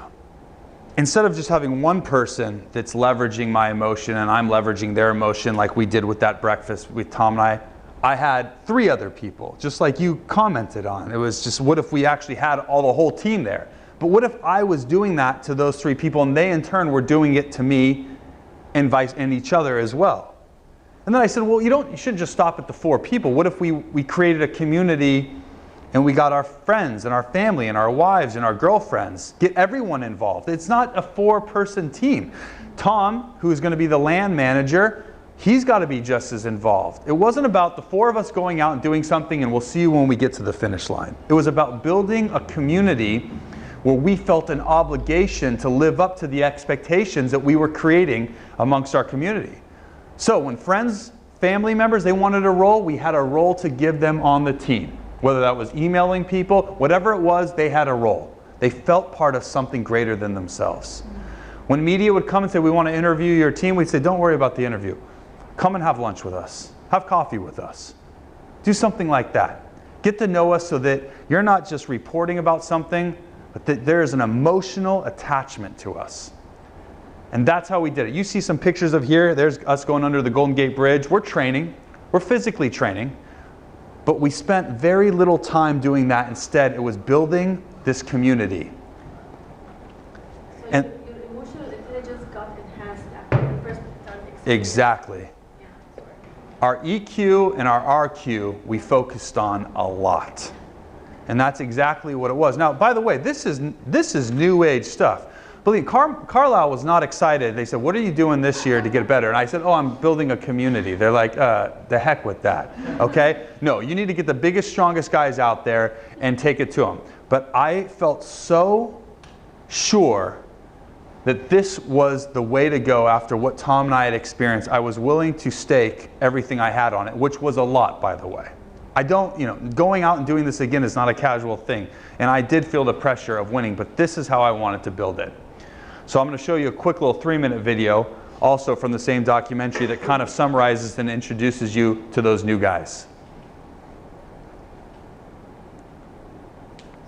A: instead of just having one person that's leveraging my emotion and I'm leveraging their emotion like we did with that breakfast with Tom and I had 3 other people, just like you commented on. It was just, what if we actually had the whole team there? But what if I was doing that to those 3 people and they in turn were doing it to me and each other as well? And then I said, well, you shouldn't just stop at the 4 people. What if we created a community and we got our friends and our family and our wives and our girlfriends, get everyone involved? It's not a 4-person team. Tom, who is going to be the land manager, he's got to be just as involved. It wasn't about the 4 of us going out and doing something and we'll see you when we get to the finish line. It was about building a community where we felt an obligation to live up to the expectations that we were creating amongst our community. So when friends, family members, they wanted a role, we had a role to give them on the team. Whether that was emailing people, whatever it was, they had a role. They felt part of something greater than themselves. When media would come and say, we want to interview your team, we'd say, don't worry about the interview. Come and have lunch with us. Have coffee with us. Do something like that. Get to know us so that you're not just reporting about something, but that there is an emotional attachment to us. And that's how we did it. You see some pictures of here. There's us going under the Golden Gate Bridge. We're training. We're physically training. But we spent very little time doing that. Instead, it was building this community.
B: So
A: and
B: your emotional intelligence got enhanced after the first time experience.
A: Exactly.
B: Yeah, sorry.
A: Our EQ and our RQ, we focused on a lot. And that's exactly what it was. Now, by the way, this is new age stuff. Believe me, Carlisle was not excited. They said, what are you doing this year to get better? And I said, oh, I'm building a community. They're like, the heck with that, okay? No, you need to get the biggest, strongest guys out there and take it to them. But I felt so sure that this was the way to go after what Tom and I had experienced. I was willing to stake everything I had on it, which was a lot, by the way. I don't, going out and doing this again is not a casual thing. And I did feel the pressure of winning, but this is how I wanted to build it. So I'm going to show you a quick little 3-minute video, also from the same documentary, that kind of summarizes and introduces you to those new guys.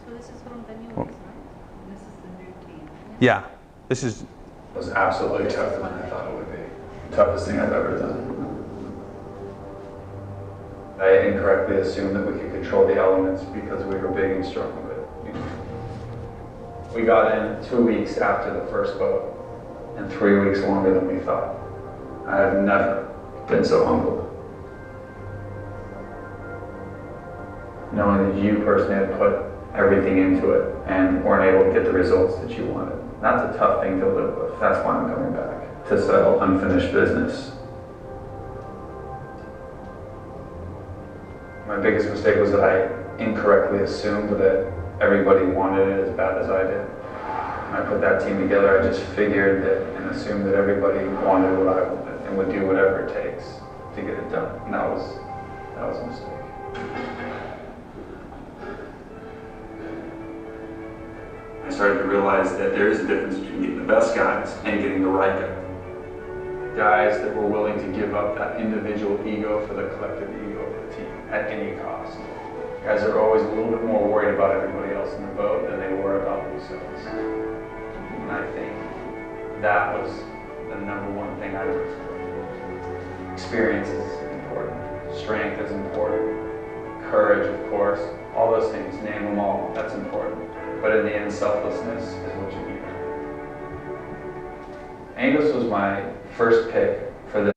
B: So this is from the new ones, right?
J: This is the new team.
A: Yeah, this is...
D: It was absolutely tougher than I thought it would be. Toughest thing I've ever done. I incorrectly assumed that we could control the elements because we were big and strong, but we got in 2 weeks after the first boat and 3 weeks longer than we thought. I have never been so humbled. Knowing that you personally had put everything into it and weren't able to get the results that you wanted. That's a tough thing to live with. That's why I'm coming back. To sell unfinished business. My biggest mistake was that I incorrectly assumed that everybody wanted it as bad as I did. When I put that team together, I just figured that and assumed that everybody wanted what I wanted and would do whatever it takes to get it done. And that was a mistake. I started to realize that there is a difference between getting the best guys and getting the right guys. Guys that were willing to give up that individual ego for the collective ego of the team at any cost. Guys that are always a little bit more worried about everybody else in the boat than they were about themselves. And I think that was the #1 thing I looked for. Experience is important. Strength is important. Courage, of course. All those things, name them all, that's important. But in the end, selflessness is what you need.
E: Angus was my first pick for the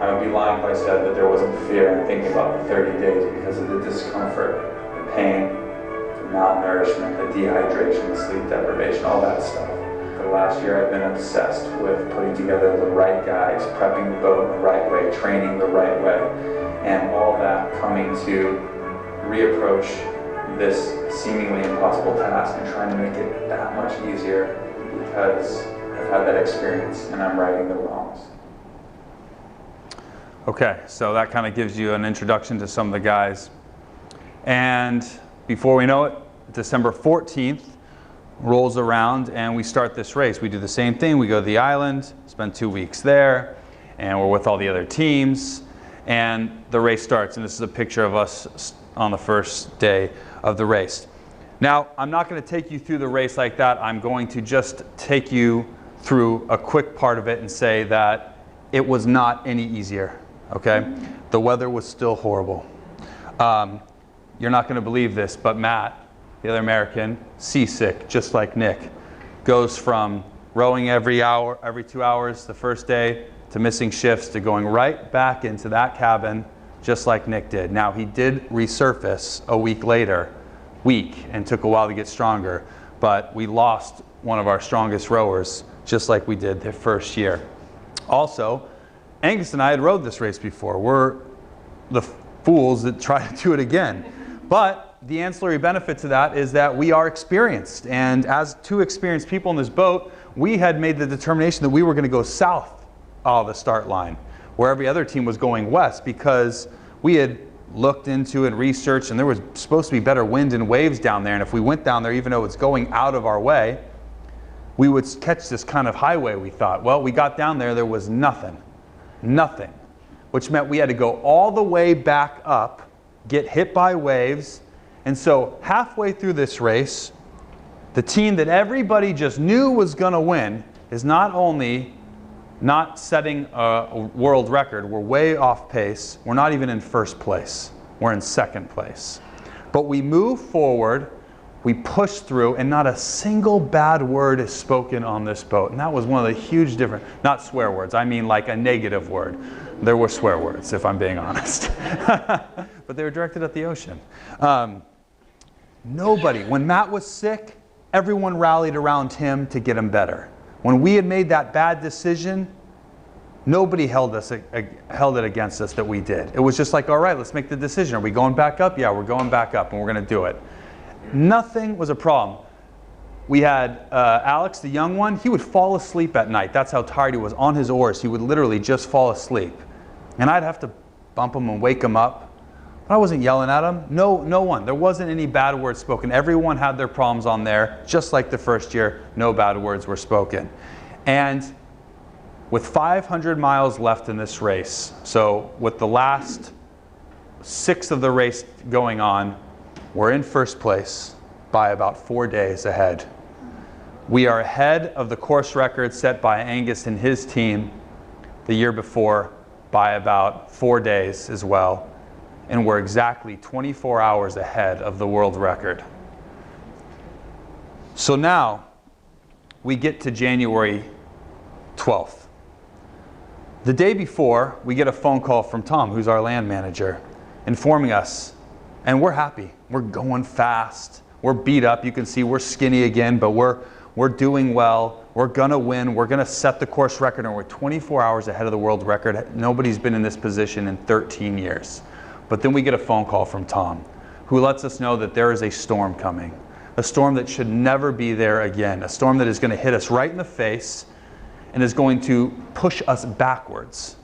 E: I would be lying if I said that there wasn't fear in thinking about the 30 days because of the discomfort, the pain, the malnourishment, the dehydration, the sleep deprivation, all that stuff. For the last year I've been obsessed with putting together the right guys, prepping the boat in the right way, training the right way, and all that coming to reapproach this seemingly impossible task and trying to make it that much easier because I've had that experience and I'm righting the wrongs.
A: Okay, so that kind of gives you an introduction to some of the guys. And before we know it, December 14th rolls around and we start this race. We do the same thing. We go to the island, spend 2 weeks there, and we're with all the other teams. And the race starts. And this is a picture of us on the first day of the race. Now, I'm not going to take you through the race like that. I'm going to just take you through a quick part of it and say that it was not any easier. Okay, the weather was still horrible. You're not going to believe this, but Matt, the other American, seasick, just like Nick, goes from rowing every 2 hours the first day to missing shifts to going right back into that cabin, just like Nick did. Now, he did resurface a week later, and took a while to get stronger, but we lost one of our strongest rowers, just like we did the first year. Also, Angus and I had rowed this race before. We're the fools that try to do it again. But the ancillary benefit to that is that we are experienced. And as two experienced people in this boat, we had made the determination that we were going to go south of the start line, where every other team was going west, because we had looked into and researched, and there was supposed to be better wind and waves down there. And if we went down there, even though it's going out of our way, we would catch this kind of highway, we thought. Well, we got down there, there was nothing. Nothing, which meant we had to go all the way back up, get hit by waves. And so halfway through this race, the team that everybody just knew was going to win is not only not setting a world record, we're way off pace, we're not even in first place, we're in second place. But we move forward, we push through, and not a single bad word is spoken on this boat. And that was one of the huge difference. Not swear words, I mean like a negative word. There were swear words, if I'm being honest. But they were directed at the ocean. Nobody, when Matt was sick, everyone rallied around him to get him better. When we had made that bad decision, nobody held it against us that we did. It was just like, all right, let's make the decision. Are we going back up? Yeah, we're going back up, and we're going to do it. Nothing was a problem. We had Alex, the young one, he would fall asleep at night. That's how tired he was. On his oars, he would literally just fall asleep. And I'd have to bump him and wake him up. But I wasn't yelling at him. No one. There wasn't any bad words spoken. Everyone had their problems on there. Just like the first year, no bad words were spoken. And with 500 miles left in this race, so with the last 6 of the race going on, we're in first place by about 4 days ahead. We are ahead of the course record set by Angus and his team the year before by about 4 days as well. And we're exactly 24 hours ahead of the world record. So now we get to January 12th. The day before, we get a phone call from Tom, who's our land manager, informing us, and we're happy. We're going fast. We're beat up. You can see we're skinny again, but we're doing well. We're going to win. We're going to set the course record, and we're 24 hours ahead of the world record. Nobody's been in this position in 13 years. But then we get a phone call from Tom, who lets us know that there is a storm coming. A storm that should never be there again. A storm that is going to hit us right in the face and is going to push us backwards.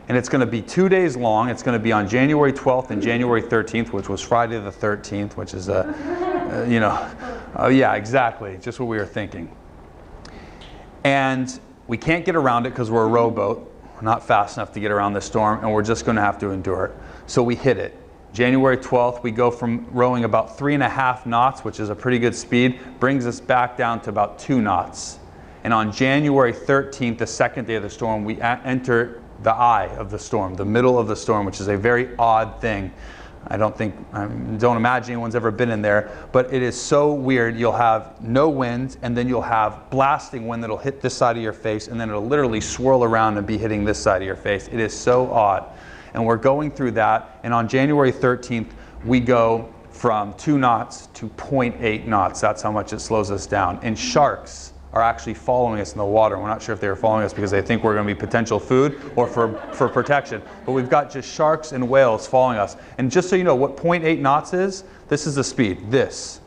A: And it's going to be 2 days long. It's going to be on January 12th and January 13th, which was Friday the 13th, which is yeah, exactly, just what we were thinking. And we can't get around it because we're a rowboat. We're not fast enough to get around the storm, and we're just going to have to endure it. So we hit it. January 12th, we go from rowing about 3.5 knots, which is a pretty good speed, brings us back down to about 2 knots. And on January 13th, the second day of the storm, we enter the eye of the storm, the middle of the storm, which is a very odd thing. I don't imagine anyone's ever been in there, but it is so weird. You'll have no wind, and then you'll have blasting wind that'll hit this side of your face, and then it'll literally swirl around and be hitting this side of your face. It is so odd. And we're going through that, and on January 13th, we go from 2 knots to 0.8 knots. That's how much it slows us down. And sharks are actually following us in the water. We're not sure if they were following us because they think we're going to be potential food or for protection. But we've got just sharks and whales following us. And just so you know what 0.8 knots is, this is the speed. This.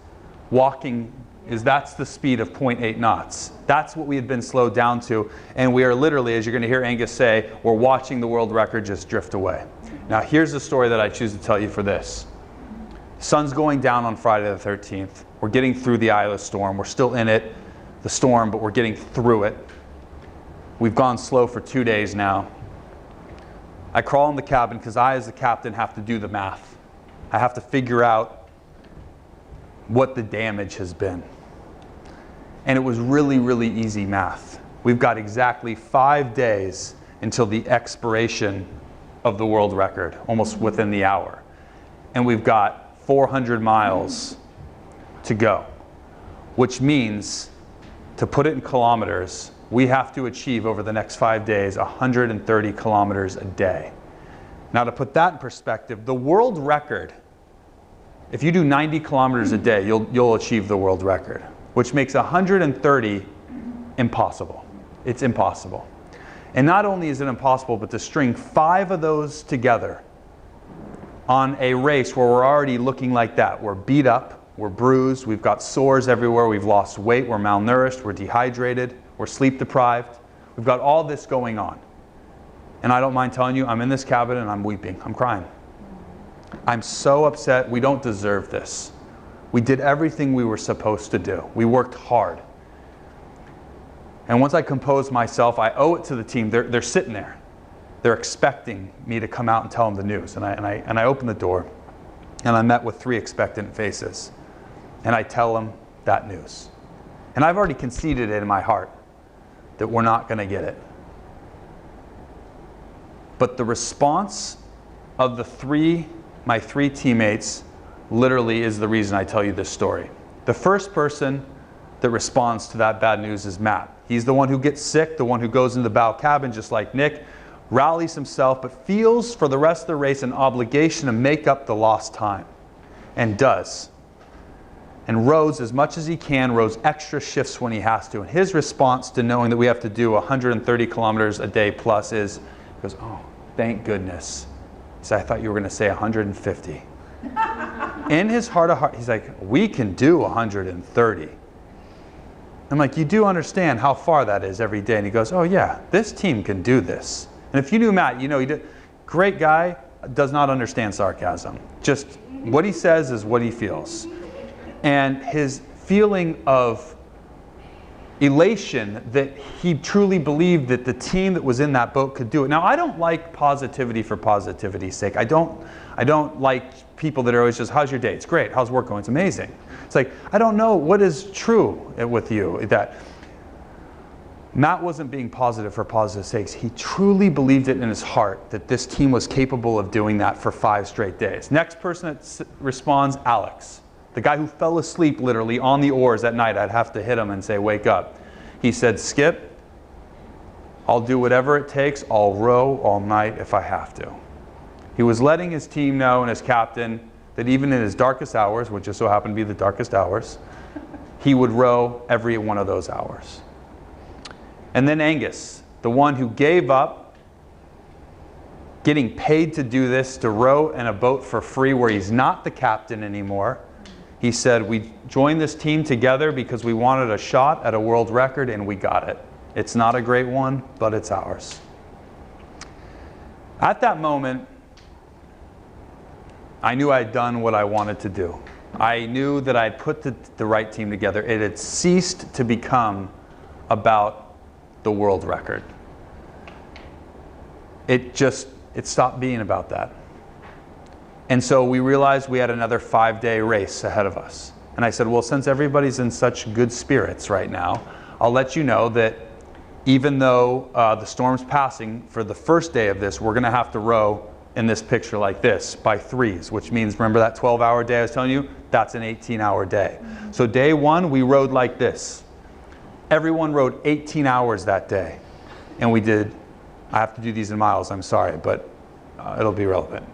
A: Walking that's the speed of 0.8 knots. That's what we had been slowed down to. And we are literally, as you're going to hear Angus say, we're watching the world record just drift away. Now here's the story that I choose to tell you for this. Sun's going down on Friday the 13th. We're getting through the eye of the storm. We're still in it, the storm, but we're getting through it. We've gone slow for 2 days now. I crawl in the cabin because I, as the captain, have to do the math. I have to figure out what the damage has been. And it was really, really easy math. We've got exactly 5 days until the expiration of the world record, almost within the hour. And we've got 400 miles to go, which means, to put it in kilometers, we have to achieve over the next 5 days 130 kilometers a day. Now to put that in perspective, the world record, if you do 90 kilometers a day, you'll achieve the world record, which makes 130 impossible. It's impossible. And not only is it impossible, but to string 5 of those together on a race where we're already looking like that. We're beat up, we're bruised, we've got sores everywhere, we've lost weight, we're malnourished, we're dehydrated, we're sleep deprived. We've got all this going on. And I don't mind telling you, I'm in this cabin and I'm weeping, I'm crying. I'm so upset. We don't deserve this. We did everything we were supposed to do. We worked hard. And once I compose myself, I owe it to the team. They're sitting there. They're expecting me to come out and tell them the news. And I open the door, and I met with 3 expectant faces. And I tell them that news. And I've already conceded it in my heart that we're not going to get it. But the response of my 3 teammates literally is the reason I tell you this story. The first person that responds to that bad news is Matt. He's the one who gets sick, the one who goes in the bow cabin just like Nick, rallies himself, but feels for the rest of the race an obligation to make up the lost time. And does. And rows as much as he can, rows extra shifts when he has to. And his response to knowing that we have to do 130 kilometers a day plus is, he goes, oh, thank goodness. He said, I thought you were going to say 150. In his heart of heart, he's like, we can do 130. I'm like, you do understand how far that is every day? And he goes, oh yeah, this team can do this. And if you knew Matt, you know, great guy, does not understand sarcasm. Just what he says is what he feels. And his feeling of elation that he truly believed that the team that was in that boat could do it. Now, I don't like positivity for positivity's sake. I don't like people that are always just, how's your day? It's great. How's work going? It's amazing. It's like, I don't know what is true with you. That Matt wasn't being positive for positive sakes. He truly believed it in his heart that this team was capable of doing that for 5 straight days. Next person that responds, Alex. The guy who fell asleep literally on the oars at night. I'd have to hit him and say, wake up. He said, Skip, I'll do whatever it takes. I'll row all night if I have to. He was letting his team know and his captain that even in his darkest hours, which just so happened to be the darkest hours, he would row every one of those hours. And then Angus, the one who gave up getting paid to do this, to row in a boat for free where he's not the captain anymore. He said, we joined this team together because we wanted a shot at a world record, and we got it. It's not a great one, but it's ours. At that moment, I knew I had done what I wanted to do. I knew that I had put the right team together. It had ceased to become about the world record. It stopped being about that. And so we realized we had another 5-day race ahead of us. And I said, well, since everybody's in such good spirits right now, I'll let you know that even though the storm's passing, for the first day of this, we're going to have to row in this picture like this by threes, which means, remember that 12-hour day I was telling you? That's an 18-hour day. So day one, we rowed like this. Everyone rowed 18 hours that day. And we did, I have to do these in miles, I'm sorry, but it'll be relevant.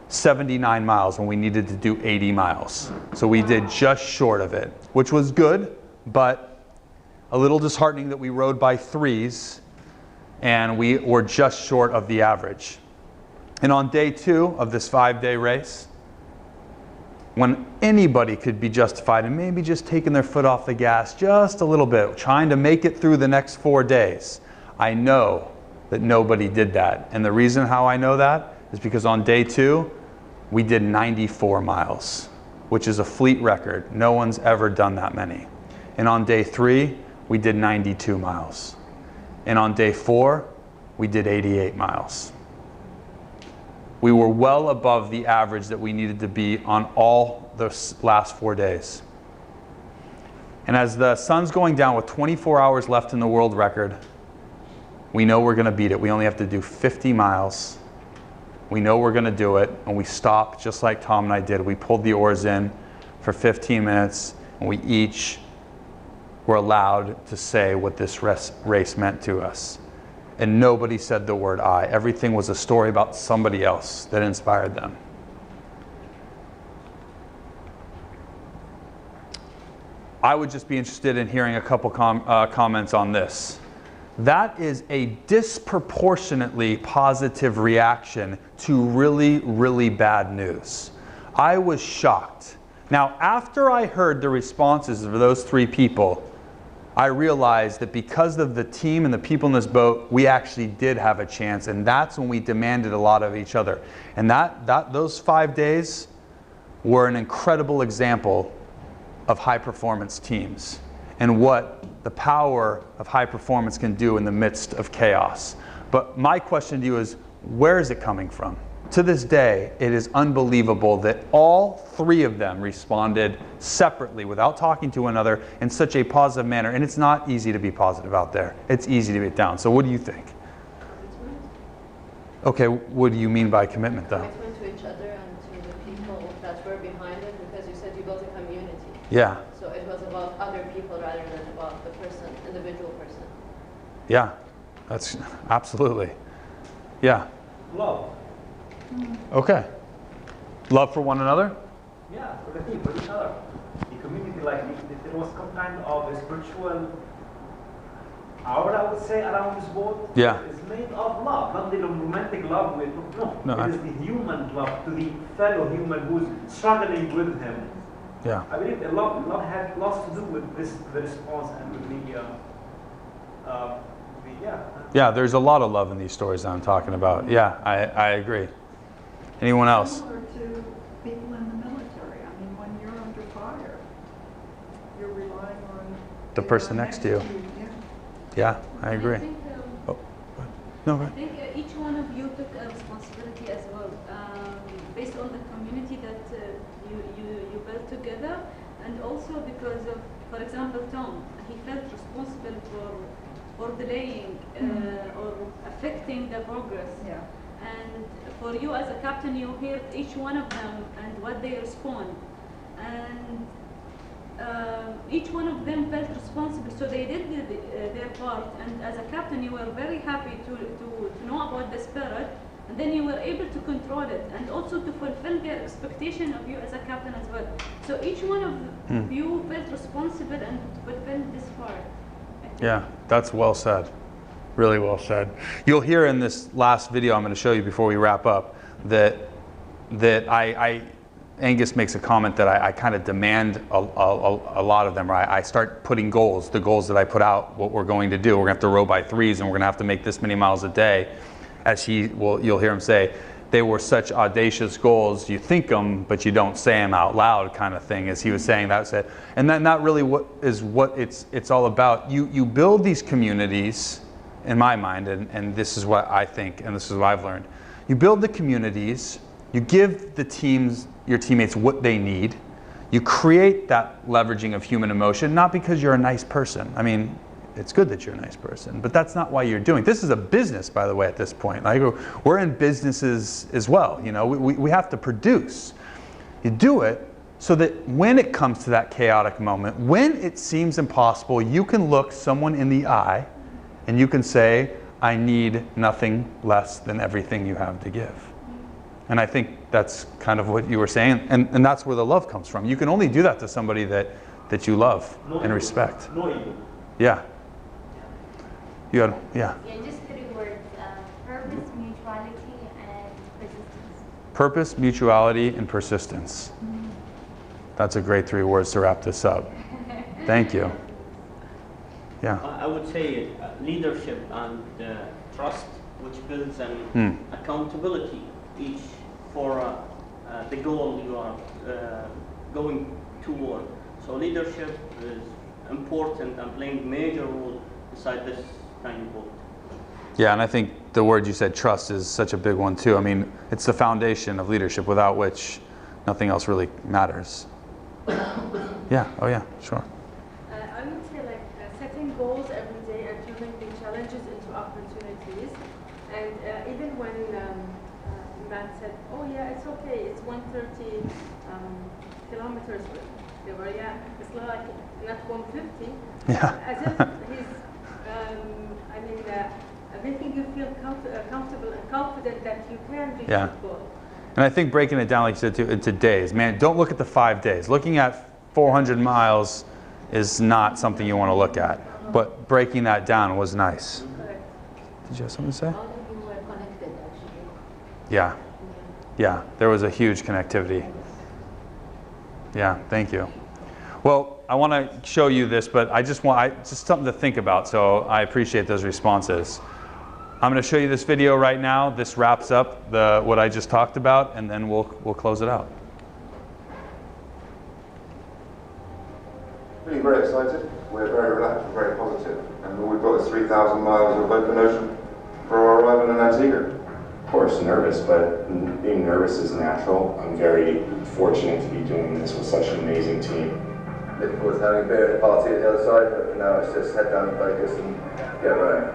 A: 79 miles when we needed to do 80 miles. So we did just short of it, which was good, but a little disheartening that we rowed by threes and we were just short of the average. And on day two of this 5-day race, when anybody could be justified in maybe just taking their foot off the gas just a little bit, trying to make it through the next 4 days, I know that nobody did that. And the reason how I know that is because on day two, we did 94 miles, which is a fleet record. No one's ever done that many. And on day three, we did 92 miles. And on day four, we did 88 miles. We were well above the average that we needed to be on all the last 4 days. And as the sun's going down with 24 hours left in the world record, we know we're going to beat it. We only have to do 50 miles. We know we're going to do it. And we stopped just like Tom and I did. We pulled the oars in for 15 minutes, and we each were allowed to say what this race meant to us. And nobody said the word I. Everything was a story about somebody else that inspired them. I would just be interested in hearing a couple comments on this. That is a disproportionately positive reaction to really, really bad news. I was shocked. Now, after I heard the responses of those 3 people, I realized that because of the team and the people in this boat, we actually did have a chance, and that's when we demanded a lot of each other. And those 5 days were an incredible example of high-performance teams and what the power of high performance can do in the midst of chaos. But my question to you is, where is it coming from? To this day, it is unbelievable that all 3 of them responded separately without talking to one another in such a positive manner. And it's not easy to be positive out there. It's easy to be down. So what do you think? Okay, what do you mean by commitment, though?
C: Commitment to each other and to the people that were behind it, because you said you built a community.
A: Yeah.
C: So it was about other people rather than about the person, individual person.
A: Yeah, that's absolutely. Yeah.
M: Love.
A: Okay. Love for one another?
M: Yeah, for the team, for each other. The community, like, there was some kind of a spiritual aura, I would say, around this boat.
A: Yeah.
M: It's made of love, not the romantic love. It is the human love to the fellow human who's struggling with him.
A: Yeah.
M: I believe that love had lots to do with the response and with
A: Yeah, there's a lot of love in these stories that I'm talking about. Yeah, I agree. Anyone else?
J: Similar to people in the military. I mean, when you're under fire, you're relying on
A: The person next to you. Yeah, I agree.
B: I think,
A: Oh, no, go
B: I
A: ahead.
B: think each one of you took a responsibility as well, based on the community that you built together, and also because of, for example, Tom, he felt responsible for delaying or affecting the progress.
J: Yeah.
B: And for you as a captain, you heard each one of them and what they respond, and each one of them felt responsible, so they did their part. And as a captain, you were very happy to know about the spirit, and then you were able to control it and also to fulfill their expectation of you as a captain as well. So each one of you felt responsible and fulfilled this part.
A: Yeah, that's well said. Really well said. You'll hear in this last video I'm going to show you before we wrap up that Angus makes a comment that I kind of demand a lot of them. Right? I start putting goals, the goals that I put out, what we're going to do. We're going to have to row by threes, and we're going to have to make this many miles a day. As you'll hear him say, they were such audacious goals. You think them, but you don't say them out loud, kind of thing. As he was saying, that said, and then that really what it's all about. You build these communities, in my mind, and this is what I think, and this is what I've learned. You build the communities. You give the teams, your teammates, what they need. You create that leveraging of human emotion, not because you're a nice person. I mean, it's good that you're a nice person, but that's not why you're doing it. This is a business, by the way, at this point. Like, we're in businesses as well. You know, we have to produce. You do it so that when it comes to that chaotic moment, when it seems impossible, you can look someone in the eye and you can say, I need nothing less than everything you have to give. And I think that's kind of what you were saying, and that's where the love comes from. You can only do that to somebody that you love and respect.
L: No ego.
A: Yeah. You had, yeah.
K: Yeah, just 3 words, purpose, mutuality, and persistence.
A: Purpose, mutuality, and persistence. That's a great 3 words to wrap this up. Thank you. Yeah.
L: I would say leadership and trust, which builds an accountability each for the goal you are going toward. So leadership is important and playing a major role beside this kind of goal.
A: Yeah, and I think the word you said, trust, is such a big one too. I mean, it's the foundation of leadership, without which nothing else really matters. Yeah, oh yeah, sure.
C: I would say like setting goals every day and turning the challenges into opportunities. And even when Matt said, oh yeah, it's okay, it's 130 kilometers, whatever, yeah, it's like not 150.
A: Yeah.
C: As if he's, making you feel comfortable and confident that you can reach your goal.
A: And I think breaking it down, like you said, into days. Man, don't look at the 5 days. Looking at 400 miles is not something you want to look at. But breaking that down was nice. Did you have something to say?
C: All of you were connected, actually.
A: Yeah. Yeah, there was a huge connectivity. Yeah, thank you. Well, I want to show you this, but I just something to think about, so I appreciate those responses. I'm going to show you this video right now. This wraps up what I just talked about, and then we'll close it out.
N: Feeling very excited. We're very relaxed, we're very positive, and we've got this 3,000 miles of open ocean for our arrival in Antigua.
O: Of course, nervous, but being nervous is natural. I'm very fortunate to be doing this with such an amazing team.
N: Looking forward to having a beer at the party at the other side, but for now it's just head down, focus, and get running.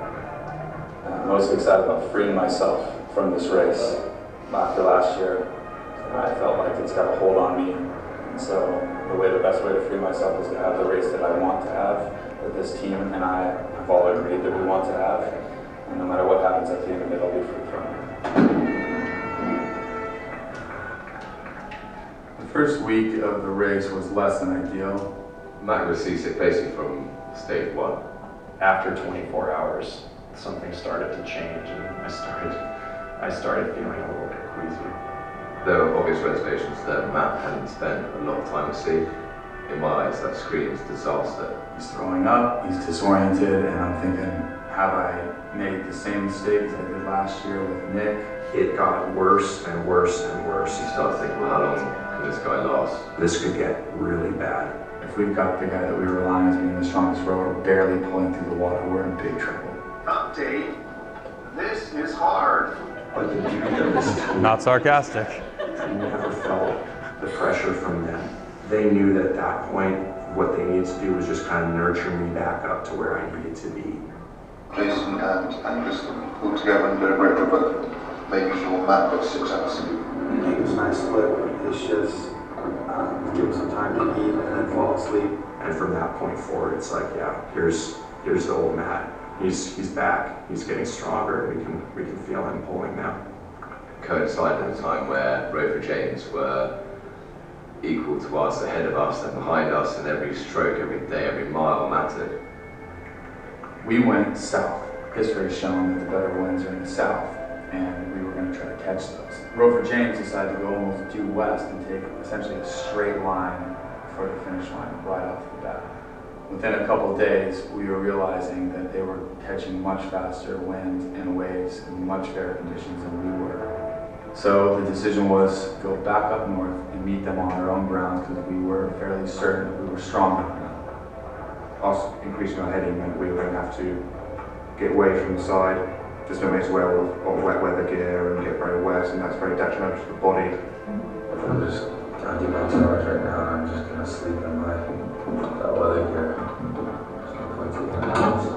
D: I'm most excited about freeing myself from this race. After last year, I felt like it's got a hold on me. And so the best way to free myself is to have the race that I want to have, that this team and I have all agreed that we want to have. And no matter what happens at the end of it, I'll be free from it.
P: The first week of the race was less than ideal.
Q: Matt was seasick basically from stage 1.
R: After 24 hours, something started to change, and I started feeling a little bit queasy.
Q: There were obvious reservations that Matt hadn't spent a lot of time at sea. In my eyes, that screams disaster.
P: He's throwing up, he's disoriented, and I'm thinking, have I made the same mistake as I did last year with Nick?
S: It got worse and worse and worse.
Q: You start thinking, well, how long can this guy last?
S: This could get really bad.
P: If we've got the guy that we rely on as being the strongest rower barely pulling through the water, we're in big trouble.
T: Update. This is hard.
S: But the beauty of this team,
A: not sarcastic.
S: I never felt the pressure from them. They knew that at that point, what they needed to do was just kind of nurture me back up to where I needed to be.
T: Jason and Anderson pulled together and did a great job of making sure Matt got 6 hours sleep.
S: It was a nice split with his shifts, give him some time to eat and then fall asleep. And from that point forward, it's like, yeah, here's the old Matt. He's back. He's getting stronger. We can feel him pulling now.
Q: Coincided at a time where Rover James were equal to us, ahead of us, and behind us, and every stroke, every day, every mile mattered.
P: We went south. History has shown that the better winds are in the south, and we were going to try to catch those. Rover James decided to go almost due west and take essentially a straight line for the finish line right off the bat. Within a couple of days, we were realizing that they were catching much faster winds and waves in much better conditions than we were. So the decision was to go back up north and meet them on their own ground because we were fairly certain that we were stronger than them.
N: Us increasing our heading meant we were going to have to get away from the side, just don't make wear all wet weather gear and get very wet, and that's very detrimental to the body.
S: I'm just going to do my charge right now, and I'm just going to sleep in my weather gear. There's no point taking it out.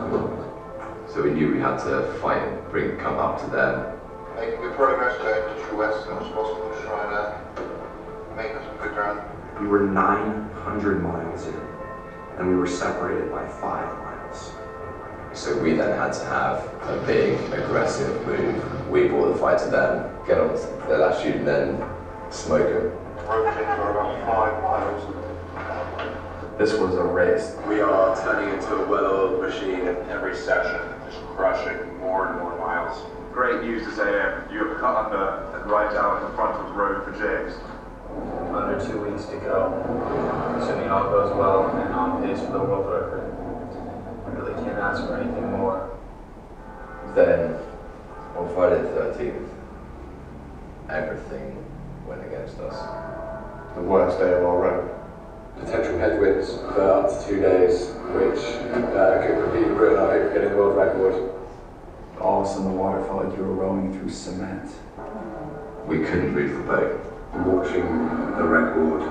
Q: knew we had to fight and come up to them.
T: Making good progress going to true west as much as possible to try and make us some good ground.
N: We were 900 miles in, and we were separated by 5 miles.
Q: So we then had to have a big, aggressive move. We brought the fight to them, get on the Latitude, and then smoke them.
T: Rotating for about 5 miles.
P: This was a race.
S: We are turning into a well-oiled machine every session, just crushing more and more miles.
U: Great news to say you have cut under and right out in front of the road for James.
P: Under 2 weeks to go. Assuming all goes well and on pace for the world record. I really can't ask for anything more.
Q: Then, on Friday the 13th, everything went against us.
N: The worst day of our road.
Q: Potential headwinds for up to 2 days, which could completely ruin our hope of getting the world record.
P: All of a sudden the water felt like you were rowing through cement.
Q: We couldn't move the boat.
S: Watching the record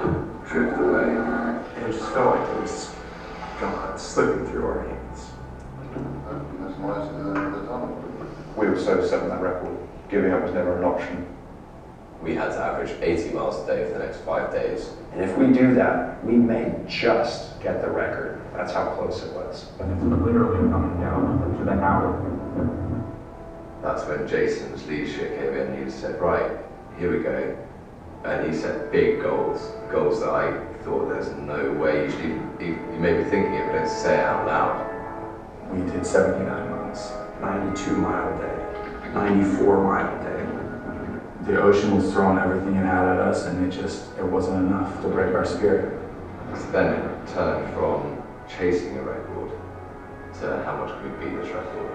S: drift away.
N: It just felt like it was God slipping through our hands. We were so set on that record. Giving up was never an option.
Q: We had to average 80 miles a day for the next 5 days.
R: And if we do that, we may just get the record. That's how close it was.
P: But it's literally coming down to the hour.
Q: That's when Jason's leadership came in and he said, right, here we go. And he set big goals that I thought there's no way you made me thinking it, but let's say it out loud.
N: We did 79 miles, 92 mile day, 94 mile day.
P: The ocean was throwing everything it had at us, and it wasn't enough to break our spirit.
Q: So then it turned from chasing a record to how much could we beat this record.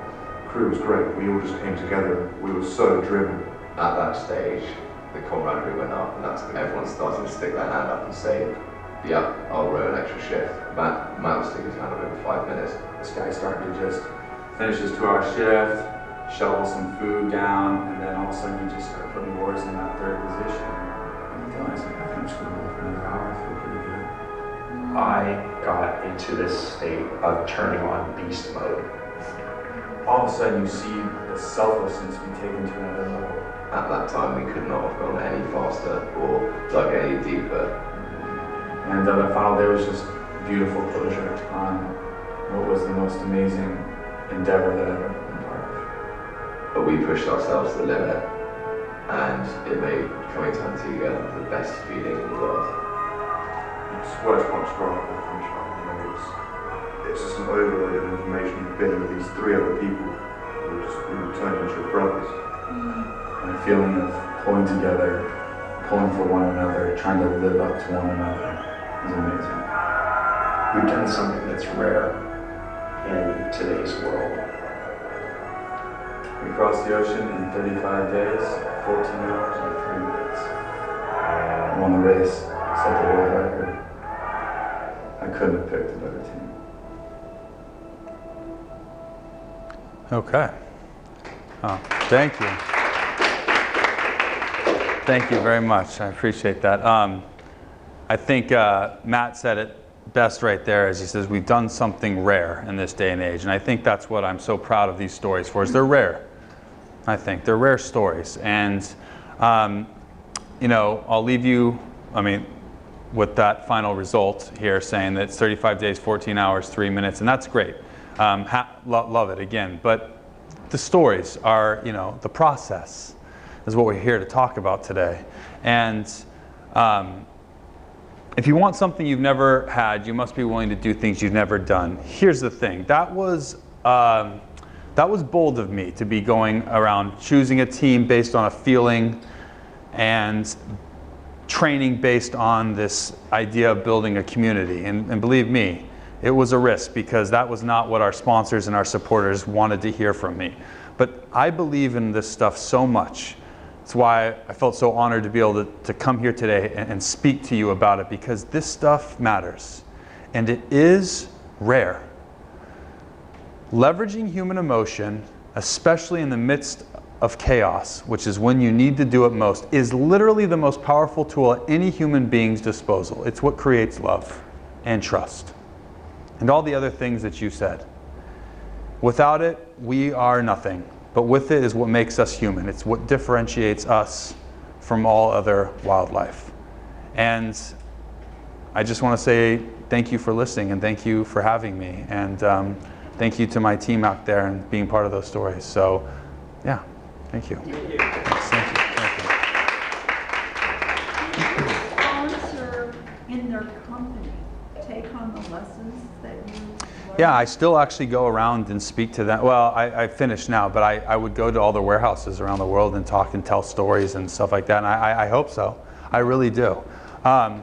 N: The crew was great. We all just came together. We were so driven.
Q: At that stage, the camaraderie went up, and that's when everyone started to stick their hand up and say, yeah, I'll row an extra shift. Matt will stick his hand up in 5 minutes.
P: This guy started to just finish his 2-hour shift, shovel some food down, and then all of a sudden you just start putting oars in that third position. And you realize, like, I think I'm just gonna go for another hour, I feel pretty good.
R: I got into this state of turning on beast mode.
P: All of a sudden you see the selflessness be taken to another level.
Q: At that time we could not have gone any faster or dug any deeper.
P: And the final day was just beautiful closure on what was the most amazing endeavor that I've ever been part of.
Q: But we pushed ourselves to the limit, and it made coming to Hunting together the best feeling in the world.
N: It's worst one to grow up with finish line. It's just an overload of information you've been with these 3 other people. We were turned into your brothers.
P: And a feeling of pulling together, pulling for one another, trying to live up to one another is amazing.
R: We've done something that's rare in today's world.
P: We crossed the ocean in 35 days, 14 hours and 3 minutes. Won the race, set the world record. I couldn't have picked a better team. Okay. Oh, thank you. Thank you very much. I appreciate that. I think Matt said it best right there as he says, we've done something rare in this day and age. And I think that's what I'm so proud of these stories for, is they're rare. I think they're rare stories. And, you know, I'll leave you, with that final result here saying that it's 35 days, 14 hours, 3 minutes, and that's great. Love it again. But the stories are, you know, the process is what we're here to talk about today. And if you want something you've never had, you must be willing to do things you've never done. Here's the thing. That was bold of me to be going around choosing a team based on a feeling and training based on this idea of building a community. And believe me, it was a risk because that was not what our sponsors and our supporters wanted to hear from me. But I believe in this stuff so much. That's why I felt so honored to be able to come here today and speak to you about it, because this stuff matters. And it is rare. Leveraging human emotion, especially in the midst of chaos, which is when you need to do it most, is literally the most powerful tool at any human being's disposal. It's what creates love and trust and all the other things that you said.
A: Without it, we are nothing. But with it is what makes us human. It's what differentiates us from all other wildlife. And I just want to say thank you for listening, and thank you for having me. And thank you to my team out there and being part of those stories. So, yeah, thank you. Thank you. Thank you.
J: Sponsor in their company, take on the lessons that you learned?
A: Yeah, I still actually go around and speak to them. Well, I finished now, but I would go to all the warehouses around the world and talk and tell stories and stuff like that. And I hope so. I really do. I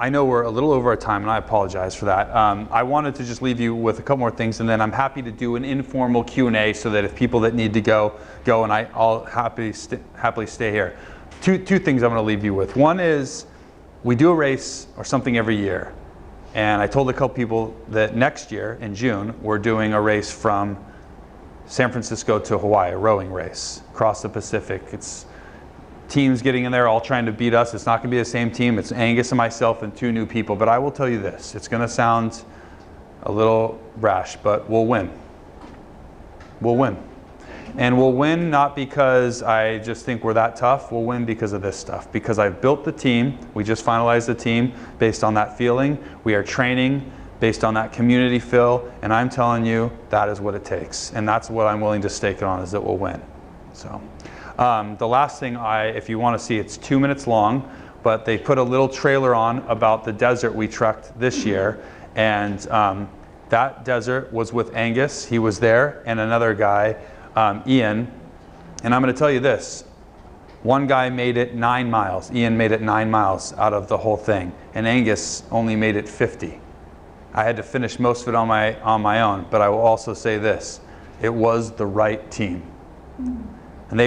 A: know we're a little over our time, and I apologize for that. I wanted to just leave you with a couple more things, and then I'm happy to do an informal Q&A so that if people that need to go, and I'll happily stay here. Two things I'm going to leave you with. One is we do a race or something every year, and I told a couple people that next year in June we're doing a race from San Francisco to Hawaii, a rowing race across the Pacific. It's teams getting in there all trying to beat us. It's not going to be the same team. It's Angus and myself and 2 new people. But I will tell you this. It's going to sound a little brash, but we'll win. We'll win. And we'll win not because I just think we're that tough. We'll win because of this stuff. Because I've built the team. We just finalized the team based on that feeling. We are training based on that community feel. And I'm telling you, that is what it takes. And that's what I'm willing to stake it on, is that we'll win. So. The last thing, if you want to see, it's 2 minutes long, but they put a little trailer on about the desert we trekked this year, and that desert was with Angus. He was there, and another guy, Ian. And I'm going to tell you this. One guy made it 9 miles. Ian made it 9 miles out of the whole thing, and Angus only made it 50. I had to finish most of it on my own, but I will also say this. It was the right team. And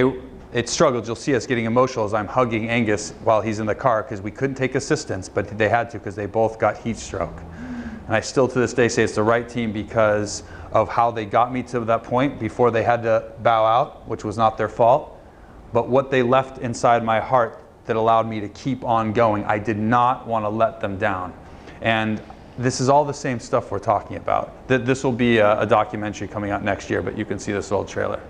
A: it struggled. You'll see us getting emotional as I'm hugging Angus while he's in the car because we couldn't take assistance, but they had to because they both got heat stroke. And I still to this day say it's the right team because of how they got me to that point before they had to bow out, which was not their fault, but what they left inside my heart that allowed me to keep on going. I did not want to let them down. And this is all the same stuff we're talking about. This will be a documentary coming out next year, but you can see this old trailer.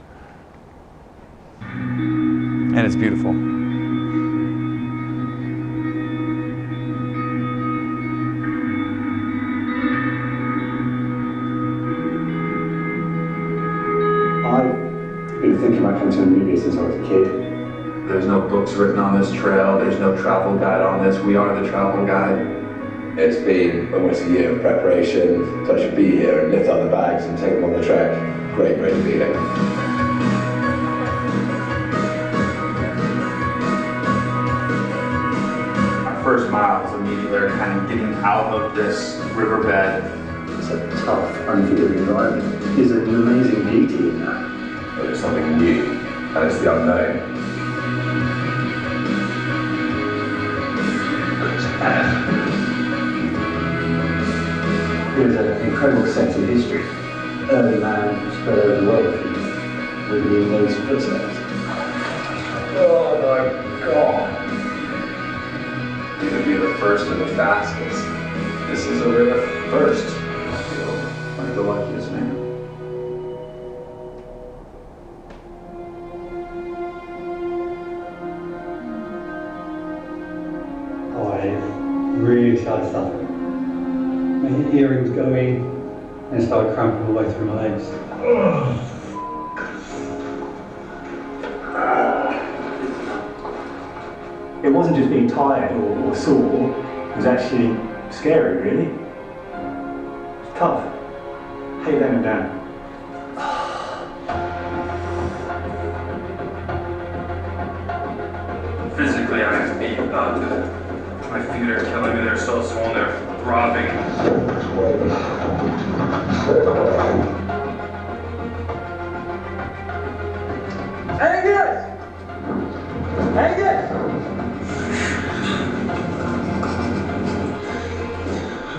A: And it's beautiful.
H: I've been thinking about coming to Namibia since I was a kid.
D: There's no books written on this trail. There's no travel guide on this. We are the travel guide.
Q: It's been almost a year of preparation, so I should be here and lift up the bags and take them on the trek. Great feeling.
P: First mile is immediately kind of getting out of this riverbed.
H: It's a tough, unforgiving environment. There's an amazing beauty in that.
Q: But it's something new, and it's the unknown.
H: There's an incredible sense of history. Early man spread over the world with the those footsteps.
Q: Oh my God. You're going to be the first and the fastest. This is a river first.
P: I feel like the luckiest man.
H: I really started suffering. My earrings going and started cramping all the way through my legs. It wasn't just being tired or sore, it was actually scary, really. It's tough. Hate letting it down.
P: Physically, I have beat about it. My feet are killing me. They're so swollen. They're throbbing. Angus! Angus!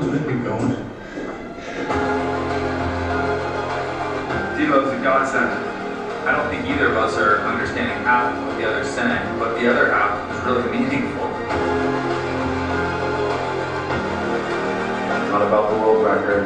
P: Where are we going? Devo's a godsend. I don't think either of us are understanding half of what the other's saying, but the other half is really meaningful. It's not about the world record.